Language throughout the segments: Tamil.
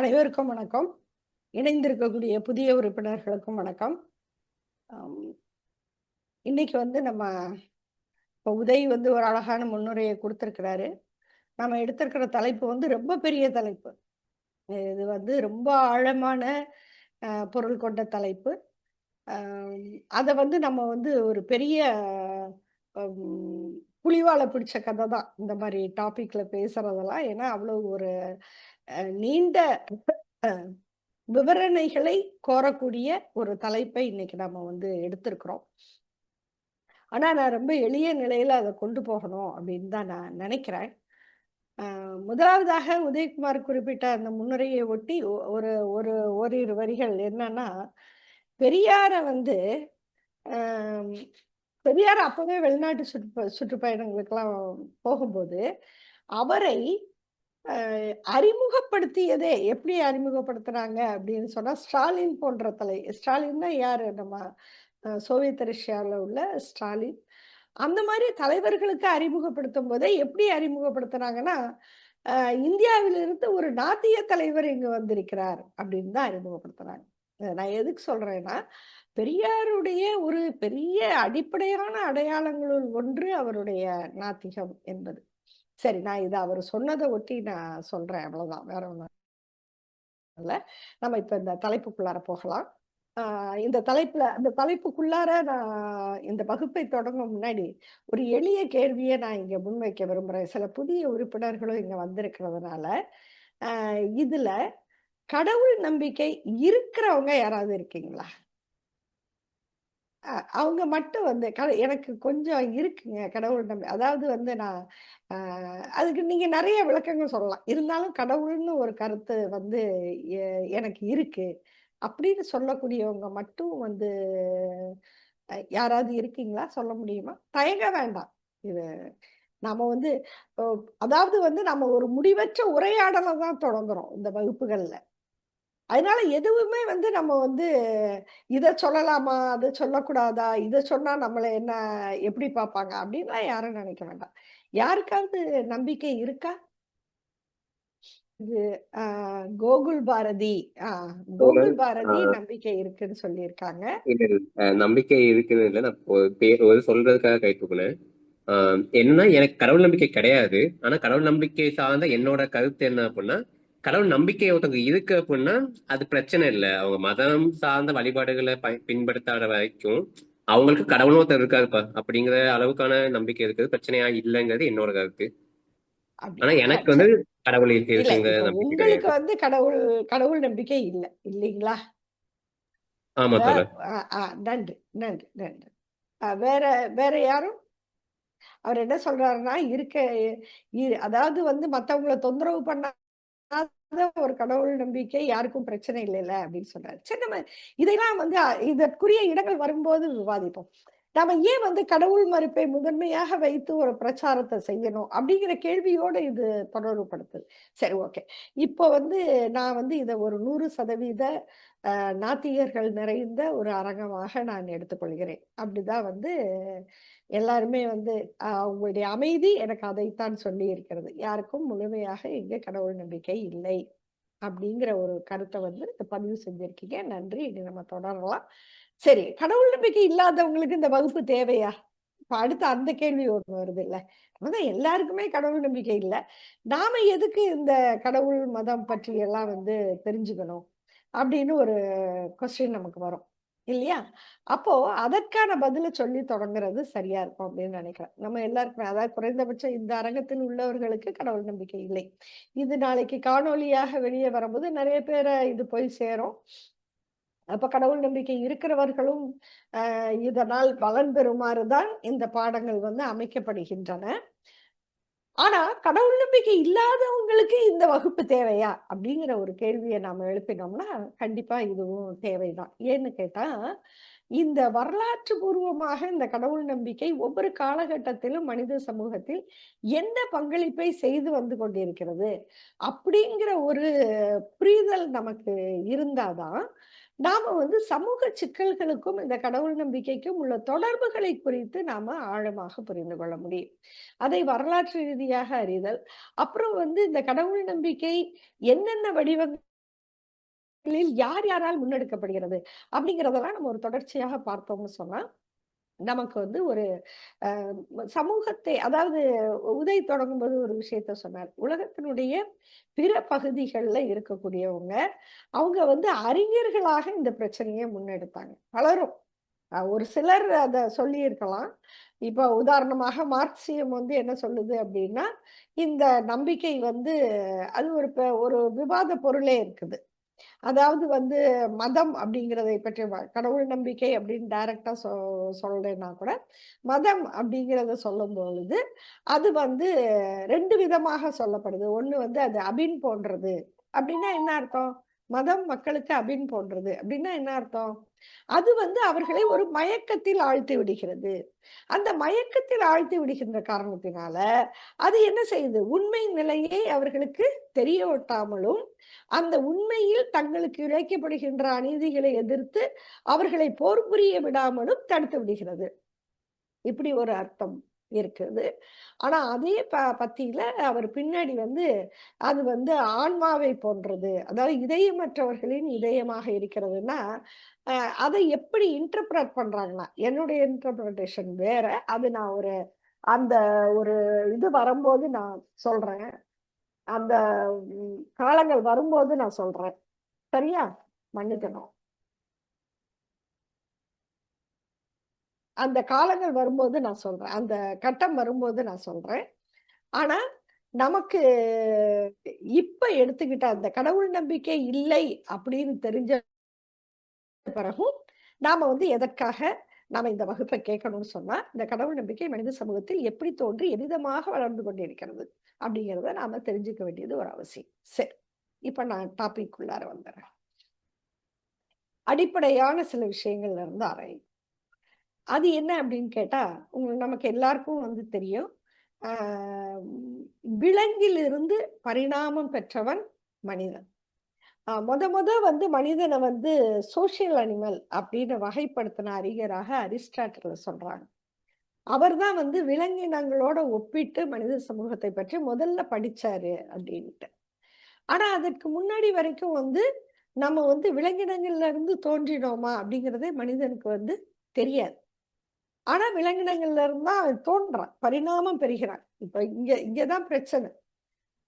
அனைவருக்கும் வணக்கம். இணைந்திருக்கக்கூடிய புதிய உறுப்பினர்களுக்கும் வணக்கம். அம் இன்னைக்கு நம்ம இப்ப உதய் ஒரு அழகான முன்னுரைய குடுத்திருக்கிறாரு. நம்ம எடுத்திருக்கிற தலைப்பு ரொம்ப பெரிய தலைப்பு. இது ரொம்ப ஆழமான பொருள் கொண்ட தலைப்பு. அத நம்ம ஒரு பெரிய புலிவால பிடிச்ச கத தான். இந்த மாரி டாபிக்ல பேசுறதெல்லாம். ஏன்னா, அவ்வளவு ஒரு நீண்ட அ விவரணைகளை கோரக்கூடிய ஒரு தலைப்பை இன்னைக்கு நம்ம எடுத்திருக்கிறோம். ஆனா, நான் ரொம்ப எளிய நிலையில அத கொண்டு போகணும் அப்படின்னு தான் நான் நினைக்கிறேன். முதலாவதாக உதயகுமார் குறிப்பிட்ட அந்த முன்னுரையை ஒட்டி ஒரு ஒரு ஓரிரு வரிகள் என்னன்னா, பெரியார அ பெரியார் அப்பவே வெளிநாட்டு சுற்றுப்பயணங்களுக்கெல்லாம் போகும்போது, அவரை அ அறிமுகப்படுத்தியதே எப்படி அறிமுகப்படுத்துனாங்க அப்படின்னு சொன்னா, ஸ்டாலின் போன்ற ஸ்டாலின்னா யாரு? நம்ம சோவியத் ரஷ்யால உள்ள ஸ்டாலின். அந்த மாரி தலைவர்களுக்கு அறிமுகப்படுத்தும் போதே எப்படி அறிமுகப்படுத்துனாங்கன்னா, அ இந்தியாவிலிருந்து ஒரு நாத்திய தலைவர் இங்கு வந்திருக்கிறார் அப்படின்னு தான் அறிமுகப்படுத்துனாங்க. நான் எதுக்கு சொல்றேன்னா, பெரியாருடைய ஒரு பெரிய அடிப்படையான அடையாளங்களுள் ஒன்று அவருடைய நாத்திகம் என்பது. சரி, நான் இத அவரு சொன்னத ஒட்டி நான் சொல்றேன் அவ்வளவுதான். வேற ஒண்ணும் இல்ல. நம்ம இப்ப இந்த தலைப்புக்குள்ளார போகலாம். இந்த தலைப்புக்குள்ளார நான் இந்த வகுப்பை தொடங்கும் முன்னாடி, ஒரு எளிய கேள்விய நான் இங்க முன்வைக்க விரும்புறேன். சில புதிய உறுப்பினர்களும் இங்க வந்திருக்கிறதுனால, இதுல கடவுள் நம்பிக்கை இருக்கிறவங்க யாராவது இருக்கீங்களா? அவங்க மட்டும் எனக்கு கொஞ்சம் இருக்குங்க கடவுள் அதாவது நான் அ அதுக்கு நீங்க நெறைய விளக்கங்கள் சொல்லலாம். இருந்தாலும் கடவுள்னு ஒரு கருத்து எ எனக்கு இருக்கு. அப்படின்னு சொல்லக்கூடியவங்க மட்டும் யாராவது இருக்கீங்களா? சொல்ல முடியுமா? தயங்க வேண்டாம். இது நாம அ அதாவது நம்ம ஒரு முடிவற்ற உரையாடல தான் தொடங்குறோம் இந்த வகுப்புகள்ல. அதனால எதுவுமே நம்ம இத சொல்லலாமா? அத சொல்லக்கூடாதா? இத சொன்னா நம்மள எப்படி பார்ப்பாங்க? அப்படின்லாம் யாரும் நினைக்க வேண்டாம். யாருக்காவது நம்பிக்கை இருக்கா? இது அ கோகுல் பாரதி ஆ கோகுல் தோழர் ஆ பாரதி நம்பிக்கை இருக்குன்னு சொல்லியிருக்காங்க. இல்ல இல்ல. நம்பிக்கை இருக்குன்னு இல்ல. நான் ஒரு சொல்றதுக்காக கை தூக்குனேன். என்னன்னா எனக்கு கடவுள் நம்பிக்கை கிடையாது. ஆனா கடவுள் நம்பிக்கை சார்ந்த என்னோட கருத்து என்ன அப்படின்னா, கடவுள் நம்பிக்கை ஒருத்தவங்க இருக்கு அப்படின்னா அது பிரச்சனை இல்லை. அவங்க மதம் சார்ந்த வழிபாடுகளை பின்படுத்தாத வரைக்கும் அவங்களுக்கு கடவுளும் ஒருத்தர் இருக்காருப்பா அப்படிங்கிற அளவுக்கான நம்பிக்கை இருக்குது. பிரச்சனையா இல்லைங்கிறது என்னோட கருத்து. ஆனா அப்படியா? எனக்கு சரி. கடவுள் இல்ல இருக்குங்கிற இப்ப நம்பிக்கை உங்களுக்கு கிடையாது. கடவுள் கடவுள் நம்பிக்கை இல்ல. இல்லீங்களா? ஆமா வே தோழர். அ ஆ நன்றி, நன்றி, நன்றி. வேற வேற யாரும்? அவர் என்ன சொல்றாருன்னா, அதாவது மத்தவங்கள தொந்தரவு பண்ணாத ஒரு கடவுள் நம்பிக்கை யாருக்கும் பிரச்சனை இல்லைல்ல அப்படின்னு சொல்றாரு. சரி, நம்ம இதையெல்லாம் இதற்குரிய இடங்கள் வரும்போது விவாதிப்போம். நாம ஏன் கடவுள் மறுப்பை முதன்மையாக வைத்து ஒரு பிரச்சாரத்த செய்யணும்? அப்படிங்கிற கேள்வியோட இது தொடர்புபடுத்துது. சரி, ஓகே. இப்போ நான் இத ஒரு 100% நாத்திகர்கள் நிறைந்த ஒரு அரங்கமாக நான் எடுத்துக்கொள்கிறேன். அப்படிதான் எல்லாருமே அவங்களுடைய அமைதி எனக்கு அதைத்தான் சொல்லியிருக்கிறது. யாருக்கும் முழுமையாக இங்க கடவுள் நம்பிக்கை இல்லை. அப்படிங்கிற ஒரு கருத்த பதிவு செஞ்சிருக்கீங்க. நன்றி. இனி நம்ம தொடரலாம். சரி, கடவுள் நம்பிக்கை இல்லாதவங்களுக்கு இந்த வகுப்பு தேவையா? இப்ப அடுத்து அந்த கேள்வி ஒண்ணு வருதுல்ல. அதான் எல்லாருக்குமே கடவுள் நம்பிக்கை இல்ல. நாம எதுக்கு இந்த கடவுள் மதம் பற்றி எல்லாம் தெரிஞ்சுக்கணும்? அப்படின்னு ஒரு கொஸ்டின் நமக்கு வரும். இல்லையா? அப்போ அதற்கான பதில சொல்லி தொடங்குறது சரியா இருக்கும் அப்படின்னு நினைக்கிறேன். நம்ம எல்லாருக்குமே அதாவது குறைந்தபட்சம் இந்த அரங்கத்தில் உள்ளவர்களுக்கு கடவுள் நம்பிக்கை இல்லை. இது நாளைக்கு காணொளியாக வெளியே வரும்போது நெறைய பேர இது போய் சேரும். அப்ப கடவுள் நம்பிக்கை இருக்கிறவர்களும் இதனால் பலன் பெறுமாறு தான் இந்த பாடங்கள் அமைக்கப்படுகின்றன. ஆனா, கடவுள் நம்பிக்கை இல்லாதவங்களுக்கு இந்த வகுப்பு தேவையா? அப்படிங்கிற ஒரு கேள்விய நாம எழுப்பினோம்னா, கண்டிப்பா இதுவும் தேவைதான். ஏன்னு கேட்டா, இந்த வரலாற்று பூர்வமாக இந்த கடவுள் நம்பிக்கை ஒவ்வொரு காலகட்டத்திலும் மனித சமூகத்தில் என்ன பங்களிப்பை செய்து வந்து கொண்டிருக்கிறது? அப்படிங்கிற ஒரு புரிதல் நமக்கு இருந்தா தான், நாம சமூக சிக்கல்களுக்கும், இந்த கடவுள் நம்பிக்கைக்கும் உள்ள தொடர்புகளை குறித்து நாம ஆழமாக புரிந்து கொள்ள முடியும். அதை வரலாற்று ரீதியாக அறிதல். அப்புறம் இந்த கடவுள் நம்பிக்கை என்னென்ன வடிவங்கள் யார் யாரால் முன்னெடுக்கப்படுகிறது அப்படிங்கிறதெல்லாம் நம்ம ஒரு தொடர்ச்சியாக பார்த்தோம்னு சொன்னா நமக்கு வந்து ஒரு சமூகத்தை, அதாவது உதய் தொடங்கும்போது ஒரு விஷயத்த சொன்னார். உலகத்தினுடைய பிற பகுதிகள்ல இருக்கக்கூடியவங்க, அவங்க வந்து அறிஞர்களாக இந்த பிரச்சனையை முன்னெடுத்தாங்க. பலரும். ஒரு சிலர் அத சொல்லியிருக்கலாம். இப்ப உதாரணமாக மார்க்சியம் வந்து என்ன சொல்லுது அப்படின்னா, இந்த நம்பிக்கை வந்து அது ஒரு விவாத பொருளே இருக்குது. அதாவது வந்து மதம் அப்படிங்கிறதை பற்றி கடவுள் நம்பிக்கை அப்படின்னு டைரக்டா சொல்றேன்னா கூட, மதம் அப்படிங்கிறத சொல்லும் பொழுது, அது வந்து 2 விதமாக சொல்லப்படுது. ஒண்ணு வந்து அது அபின் போன்றது. அப்படின்னா என்ன அர்த்தம்? மதம் மக்களுக்கு அபின் போன்றது. அப்படின்னா என்ன அர்த்தம்? அது வந்து அவர்களை ஒரு மயக்கத்தில் ஆழ்த்தி விடுகிறது. அந்த மயக்கத்தில் ஆழ்த்தி விடுகின்ற காரணத்தினால, அது என்ன செய்யுது? உண்மை நிலையை அவர்களுக்கு தெரியவொட்டாமலும், அந்த உண்மையில் தங்களுக்கு இழைக்கப்படுகின்ற அநீதிகளை எதிர்த்து அவர்களை போர் புரிய விடாமலும் தடுத்து விடுகிறது. இப்படி ஒரு அர்த்தம் இருக்குது. ஆனா அதே பத்தியில அவர் பின்னாடி வந்து, அது வந்து ஆன்மாவை போன்றது. அதாவது இதயமற்றவர்களின் இதயமாக இருக்கிறதுன்னா, அ அதை எப்படி இன்டர்பிரட் பண்றாங்கன்னா, என்னுடைய இன்டர்பிரட்டேஷன் வேற. அது நான் அந்த ஒரு இது வரும்போது நான் சொல்றேன். அந்த காலங்கள் வரும்போது நான் சொல்றேன். சரியா? மன்னிக்கணும். அந்த காலங்கள் வரும்போது நான் சொல்றேன். அந்த கட்டம் வரும்போது நான் சொல்றேன். ஆனா, நமக்கு இப்ப எடுத்துக்கிட்ட அந்த கடவுள் நம்பிக்கை இல்லை அப்படின்னு தெரிஞ்ச பிறகும், நாம வந்து எதற்காக நாம இந்த வகுப்பை கேட்கணும்னு சொன்னா, இந்த கடவுள் நம்பிக்கை மனித சமூகத்தில் எப்படி தோன்றி எவ்விதமாக வளர்ந்து கொண்டிருக்கிறது அப்படிங்கிறத நாம தெரிஞ்சுக்க வேண்டியது ஒரு அவசியம். சரி. இப்ப நான் டாபிக் உள்ளார வந்துடுறேன். அடிப்படையான சில விஷயங்கள்ல இருந்து ஆரம்பி. அது என்ன அப்படின்னு கேட்டா, நமக்கு எல்லாருக்கும் வந்து தெரியும். ஆ விலங்கிலிருந்து பரிணாமம் பெற்றவன் மனிதன். மொத வந்து மனிதனை வந்து சோசியல் அனிமல் அப்படின்னு வகைப்படுத்தின அறிஞராக அரிஸ்டாட்டில் சொல்றாங்க. அவர்தான் வந்து விலங்கினங்களோட ஒப்பிட்டு மனித சமூகத்தை பற்றி முதல்ல படிச்சாரு அப்படின்ட்டு. ஆனா அதற்கு முன்னாடி வரைக்கும் வந்து நம்ம வந்து விலங்கினங்கள்ல இருந்து தோன்றினோமா அப்படிங்கிறதே மனிதனுக்கு வந்து தெரியாது. ஆனா விலங்கினங்கள்ல இருந்து தான் அவன் தோன்றான். பரிணாமம் பெறுகிறான். இப்ப இங்கதான் பிரச்சனை.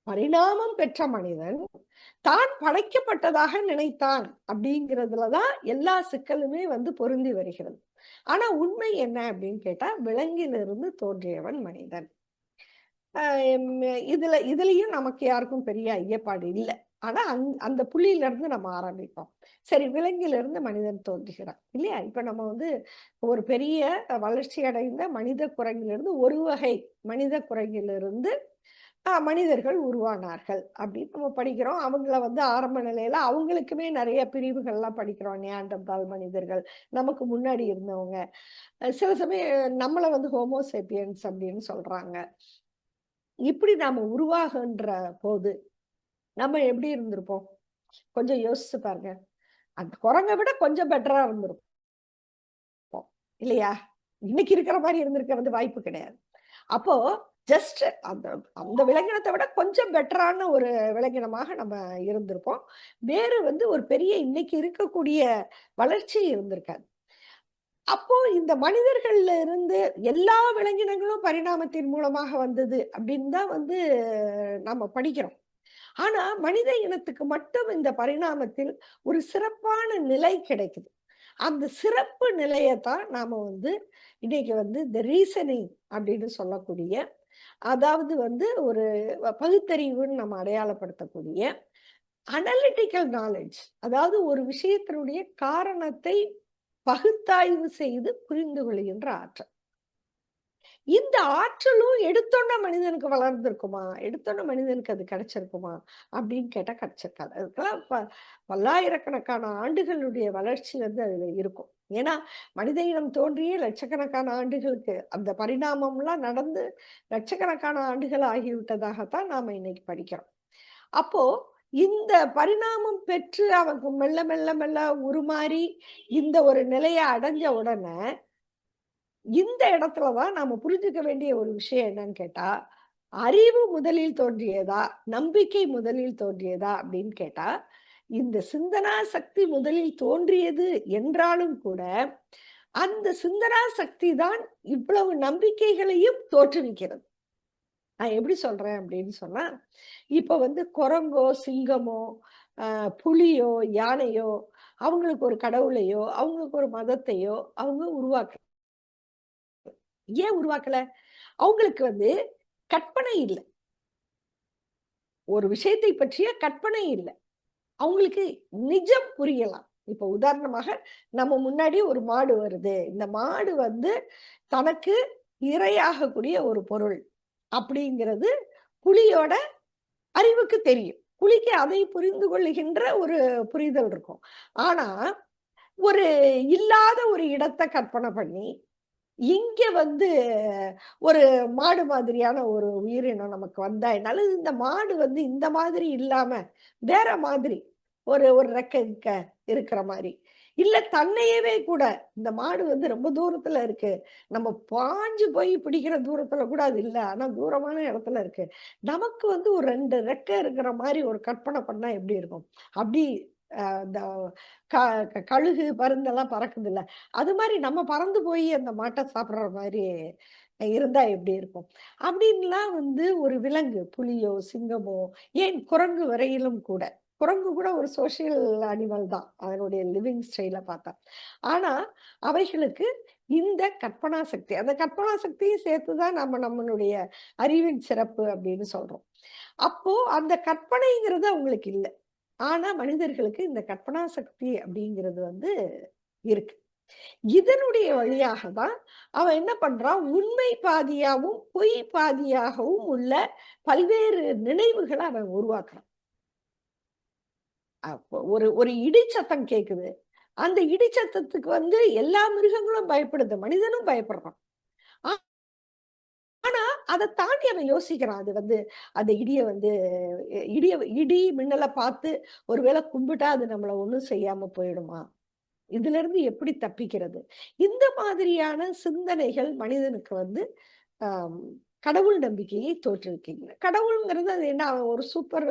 பரிணாமம் பெற்ற மனிதன் தான் படைக்கப்பட்டதாக நினைத்தான் அப்படிங்கிறதுல தான் எல்லா சிக்கலுமே வந்து பொருந்தி வருகிறது. ஆனா உண்மை என்ன அப்படின்னு கேட்டா, விலங்கிலிருந்து தோன்றியவன் மனிதன். இதுலயும் நமக்கு யாருக்கும் பெரிய ஐயப்பாடு இல்ல. ஆனா அந்த புள்ளியில இருந்து நம்ம ஆரம்பிப்போம். சரி, விலங்கிலிருந்து மனிதன் தோன்றுகிறான் இல்லையா? இப்ப நம்ம வந்து ஒரு பெரிய வளர்ச்சி அடைந்த மனித குரங்கிலிருந்து ஒரு வகை மனித குரங்கிலிருந்து மனிதர்கள் உருவானார்கள் அப்படின்னு நம்ம படிக்கிறோம். அவங்கள வந்து ஆரம்ப நிலையில அவங்களுக்குமே நிறைய பிரிவுகள்லாம் படிக்கிறோம். நியாண்டர்தால் மனிதர்கள், நமக்கு முன்னாடி இருந்தவங்க. சில சமயம் நம்மள வந்து ஹோமோசேப்பியன்ஸ் அப்படின்னு சொல்றாங்க. இப்படி நாம உருவாகுன்ற போது நம்ம எப்படி இருந்திருப்போம்? கொஞ்சம் யோசிச்சு பாருங்க. அந்த குரங்க விட கொஞ்சம் பெட்டரா இருந்திருப்போம். இல்லையா? இன்னைக்கு இருக்கிற மாரி இருந்திருக்க வந்து வாய்ப்பு கிடையாது. அப்போ ஜஸ்ட் அந்த அந்த விலங்கினத்தை விட கொஞ்சம் பெட்டரான ஒரு விலங்கினமாக நம்ம இருந்திருப்போம். வேறு வந்து ஒரு பெரிய இன்னைக்கு இருக்கக்கூடிய வளர்ச்சி இருந்திருக்காது. அப்போ இந்த மனிதர்கள்ல இருந்து எல்லா விலங்கினங்களும் பரிணாமத்தின் மூலமாக வந்தது அப்படின்னு தான் வந்து நம்ம படிக்கிறோம். ஆனா மனித இனத்துக்கு மட்டும் இந்த பரிணாமத்தில் ஒரு சிறப்பான நிலை கிடைக்குது. அந்த சிறப்பு நிலையத்தான் நாம வந்து இன்னைக்கு வந்து இந்த ரீசனிங் அப்படின்னு சொல்லக்கூடிய, அதாவது வந்து ஒரு பகுத்தறிவுன்னு நம்ம அடையாளப்படுத்தக்கூடிய அனலிட்டிக்கல் நாலேட்ஜ், அதாவது ஒரு விஷயத்தினுடைய காரணத்தை பகுத்தாய்வு செய்து புரிந்து கொள்கின்ற ஆற்றல். இந்த ஆற்றலும் எடுத்தோன்ன மனிதனுக்கு வளர்ந்திருக்குமா? எடுத்தோன்ன மனிதனுக்கு அது கிடைச்சிருக்குமா? அப்படின்னு கேட்டா கிடைச்சிருக்காது. அதுக்கெல்லாம் பல்லாயிரக்கணக்கான ஆண்டுகளுடைய வளர்ச்சி வந்து அதுல இருக்கும். ஏன்னா, மனித இனம் தோன்றியே லட்சக்கணக்கான ஆண்டுகளுக்கு அந்த பரிணாமம்லாம் நடந்து லட்சக்கணக்கான ஆண்டுகள் ஆகிவிட்டதாகத்தான் நாம இன்னைக்கு படிக்கிறோம். அப்போ இந்த பரிணாமம் பெற்று அவங்க மெல்ல மெல்ல மெல்ல உருமாறி இந்த ஒரு நிலைய அடைஞ்ச உடனே இந்த இடத்துல தான் நாம புரிஞ்சுக்க வேண்டிய ஒரு விஷயம் என்னன்னு கேட்டா, அறிவு முதலில் தோன்றியதா? நம்பிக்கை முதலில் தோன்றியதா? அப்படின்னு கேட்டா, இந்த சிந்தனா சக்தி முதலில் தோன்றியது என்றாலும் கூட அந்த சிந்தனா சக்தி தான் இவ்வளவு நம்பிக்கைகளையும் தோற்றுவிக்கிறது. நான் எப்படி சொல்றேன் அப்படின்னு சொன்னா, இப்ப வந்து குரங்கோ, சிங்கமோ, புலியோ, யானையோ அவங்களுக்கு ஒரு கடவுளையோ, அவங்களுக்கு ஒரு மதத்தையோ அவங்க உருவாக்கல. ஏன் உருவாக்கல? அவங்களுக்கு வந்து கற்பனை இல்ல. ஒரு விஷயத்தை பற்றிய கற்பனை இல்ல. அவங்களுக்கு நிஜம் புரியலாம். இப்ப உதாரணமாக நம்ம முன்னாடி ஒரு மாடு வருது. இந்த மாடு வந்து தனக்கு இரையாகக்கூடிய ஒரு பொருள் அப்படிங்கிறது புலியோட அறிவுக்கு தெரியும். புலிக்கு அதை புரிந்து கொள்ளுகின்ற ஒரு புரிதல் இருக்கும். ஆனா, ஒரு இல்லாத ஒரு இடத்த கற்பனை பண்ணி, இங்க வந்து ஒரு மாடு மாதிரியான ஒரு உயிரினம் நமக்கு வந்தா என்னால இந்த மாடு வந்து இந்த மாதிரி இல்லாம, வேற மாதிரி ஒரு ஒரு ரெக்கை இருக்கிற மாரி. இல்ல தன்னையவே கூட இந்த மாடு வந்து ரொம்ப தூரத்துல இருக்கு. நம்ம பாஞ்சு போய் பிடிக்கிற தூரத்துல கூட அது இல்ல. ஆனா தூரமான இடத்துல இருக்கு. நமக்கு வந்து ஒரு 2 ரெக்கை இருக்கிற மாரி ஒரு கற்பனை பண்ணா எப்படி இருக்கும்? அப்படி இந்த க கழுகு, பருந்தெல்லாம் பறக்குதுல்ல. அது மாரி நம்ம பறந்து போய் அந்த மாட்ட சாப்பிடுற மாரி இருந்தா எப்படி இருக்கும்? அப்படின்லாம் வந்து ஒரு விலங்கு, புலியோ, சிங்கமோ, ஏன் குரங்கு வரையிலும் கூட. குரங்கு கூட ஒரு சோசியல் அனிமல் தான். அதனுடைய லிவிங் ஸ்டைல பார்த்தா. ஆனா, அவைகளுக்கு இந்த கற்பனா சக்தி, அந்த கற்பனா சக்தியும் சேர்த்து தான் நம்ம நம்மளுடைய அறிவின் சிறப்பு அப்படின்னு சொல்றோம். அப்போ அந்த கற்பனைங்கிறது அவங்களுக்கு இல்ல. ஆனா, மனிதர்களுக்கு இந்த கற்பனா சக்தி அப்படிங்கிறது வந்து இருக்கு. இதனுடைய வழியாக தான் அவன் என்ன பண்றான், உண்மை பாதியாவும், பொய் பாதியாகவும் உள்ள பல்வேறு நினைவுகள அவன் உருவாக்குறான். அப்போ ஒரு ஒரு இடி சத்தம் கேக்குது. அந்த இடி சத்தத்துக்கு வந்து எல்லா மிருகங்களும் பயப்படுது. மனிதனும் பயப்படுறான். ஆ அத தாண்டி அவன் யோசிக்கிறான். அது வந்து அந்த இடிய வந்து இடிய இடி மின்னல பார்த்து ஒருவேள கும்பிட்டா அது நம்மள ஒண்ணும் செய்யாம போயிடுமா? இதிலிருந்து எப்படி தப்பிக்கிறது? இந்த மாதிரியான சிந்தனைகள் மனிதனுக்கு வந்து ஆம், கடவுள் நம்பிக்கையை தோற்றுவிக்கின்றன. கடவுள்ங்கிறது அது என்ன அவன் ஒரு சூப்பர்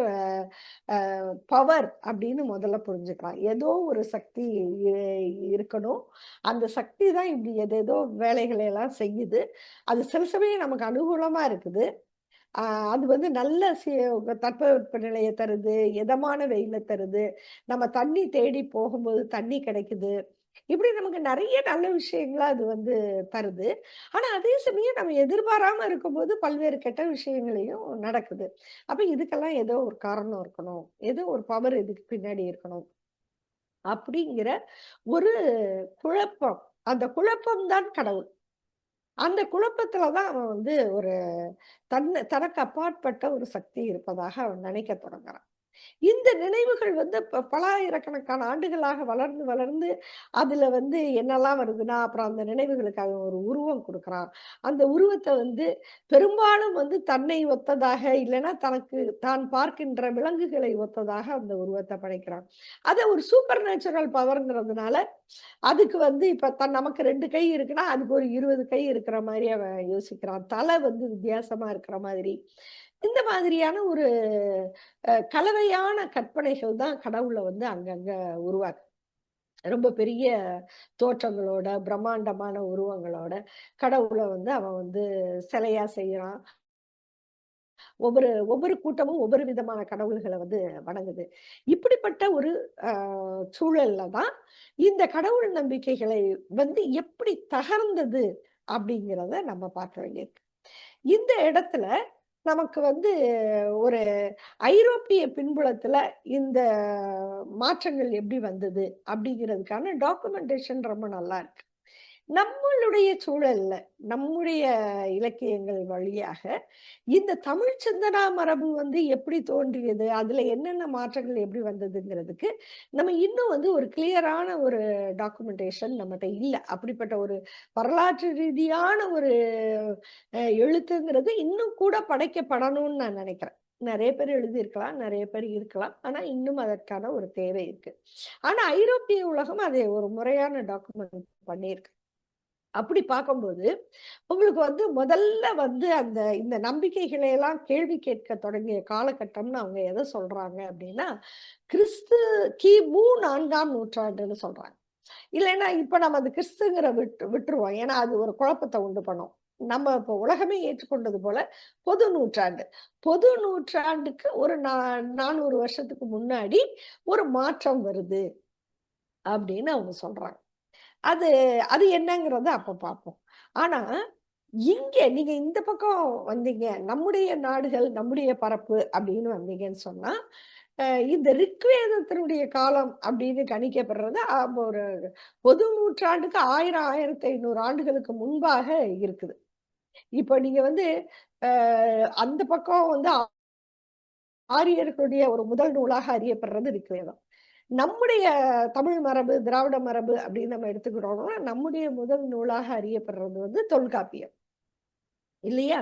பவர் அப்படின்னு முதல்ல புரிஞ்சுக்கலாம். ஏதோ ஒரு சக்தி இருக்கணும். அந்த சக்தி தான் இப்படி ஏதேதோ வேலைகளை எல்லாம் செய்யுது. அது சில சமயம் நமக்கு அனுகூலமா இருக்குது. ஆ அது வந்து நல்ல தட்பவெப்ப நிலைய தருது, இதமான வெயில தருது. நம்ம தண்ணி தேடி போகும்போது தண்ணி கிடைக்குது. இப்படி நமக்கு நெறைய நல்ல விஷயங்கள அது வந்து தருது. ஆனா, அதே சமயம் நம்ம எதிர்பாராம இருக்கும்போது பல்வேறு கெட்ட விஷயங்களையும் நடக்குது. அப்ப இதுக்கெல்லாம் ஏதோ ஒரு காரணம் இருக்கணும். ஏதோ ஒரு பவர் இதுக்கு பின்னாடி இருக்கணும். அப்படிங்கிற ஒரு குழப்பம். அந்த குழப்பம் தான் கடவுள். அந்த குழப்பத்துல தான் அவன் வந்து ஒரு தனக்கு அப்பாற்பட்ட ஒரு சக்தி இருப்பதாக அவன் நினைக்கத் தொடங்குறான். இந்த நினைவுகள் வந்து பலாயிரக்கணக்கான ஆண்டுகளாக வளர்ந்து, வளர்ந்து அதுல வந்து என்னெல்லாம் வருதுன்னா, அப்புறம் அந்த நினைவுகளுக்கு அவன் ஒரு உருவம் குடுக்குறான். அந்த உருவத்த வந்து பெரும்பாலும் வந்து தன்னை ஒத்ததாக, இல்லன்னா தான் பார்க்கின்ற விலங்குகளை ஒத்ததாக அந்த உருவத்த படைக்கிறான். அத ஒரு சூப்பர் நேச்சுரல் பவர்ங்கிறதுனால, அதுக்கு வந்து இப்ப நமக்கு 2 கை இருக்குன்னா, அதுக்கு ஒரு 20 கை இருக்கிற மாரி அவன் யோசிக்கிறான். தலை வந்து வித்தியாசமா இருக்கிற மாதிரி. இந்த மாதிரியான ஒரு கலவையான கற்பனைகள் தான் கடவுள வந்து அங்கங்க உருவாக்கு. ரொம்ப பெரிய தோற்றங்களோட, பிரம்மாண்டமான உருவங்களோட கடவுள வந்து அவன் வந்து சிலையா செய்றான். ஒவ்வொரு ஒவ்வொரு கூட்டமும் ஒவ்வொரு விதமான கடவுள்கள வந்து வணங்குது. இப்படிப்பட்ட ஒரு அ சூழல்ல தான் இந்த கடவுள் நம்பிக்கைகளை வந்து எப்படி தகர்ந்தது அப்படிங்கிறத நம்ம பார்க்க வேண்டியிருக்கு. இந்த இடத்துல நமக்கு வந்து ஒரு ஐரோப்பிய பின்புலத்துல இந்த மாற்றங்கள் எப்படி வந்தது அப்படிங்கிறதுக்கான டாக்குமெண்டேஷன் ரொம்ப நல்லா இருக்கு. நம்மளுடைய சூழல்ல, நம்முடைய இலக்கியங்கள் வழியாக இந்த தமிழ் சிந்தனா மரபு வந்து எப்படி தோன்றியது? அதுல என்னென்ன மாற்றங்கள் எப்படி வந்ததுங்கிறதுக்கு, நம்ம இன்னும் வந்து ஒரு கிளியரான ஒரு டாக்குமெண்டேஷன் நம்மட்ட இல்ல. அப்படிப்பட்ட ஒரு வரலாற்று ரீதியான ஒரு எழுத்துங்கிறது இன்னும் கூட படைக்கப்படணும்னு நான் நினைக்கிறேன். நெறைய பேர் எழுதியிருக்கலாம், நெறைய பேர் இருக்கலாம். ஆனா, இன்னும் அதற்கான ஒரு தேவை இருக்கு. ஆனா, ஐரோப்பிய உலகம் அதை ஒரு முறையான டாக்குமெண்ட் பண்ணியிருக்கு. அப்படி பார்க்கும்போது, உங்களுக்கு வந்து முதல்ல வந்து இந்த நம்பிக்கைகளை எல்லாம் கேள்வி கேட்க தொடங்கிய காலகட்டம்னு அவங்க எத சொல்றாங்க அப்படின்னா, கிறிஸ்து கிமு 4ஆம் நூற்றாண்டுன்னு சொல்றாங்க. இல்லைன்னா இப்ப நம்ம அந்த கிறிஸ்துங்கிற விட்டுருவோம். ஏன்னா அது ஒரு குழப்பத்தை உண்டு பண்ணும். நம்ம இப்போ உலகமே ஏற்றுக்கொண்டது போல பொது நூற்றாண்டு. பொது நூற்றாண்டுக்கு ஒரு 400 வருஷத்துக்கு முன்னாடி ஒரு மாற்றம் வருது அப்படின்னு அவங்க சொல்றாங்க. அது அது என்னங்கிறத அப்ப பார்ப்போம். ஆனா, இங்க நீங்க இந்த பக்கம் வந்தீங்க, நம்முடைய நாடுகள், நம்முடைய பரப்பு அப்படின்னு வந்தீங்கன்னு சொன்னா, அ இந்த ரிக்வேதத்தினுடைய காலம் அப்படின்னு கணிக்கப்படுறது ஒரு பொது நூற்றாண்டுக்கு 1000, 1500 ஆண்டுகளுக்கு முன்பாக இருக்குது. இப்ப நீங்க வந்து அ அந்த பக்கம் வந்து ஆரியர்களுடைய ஒரு முதல் நூலாக அறியப்படுறது ரிக்வேதம். நம்முடைய தமிழ் மரபு, திராவிட மரபு அப்படின்னு நம்ம எடுத்துக்கிட்டோம்னா, நம்முடைய முதல் நூலாக அறியப்படுறது வந்து தொல்காப்பியம். இல்லையா?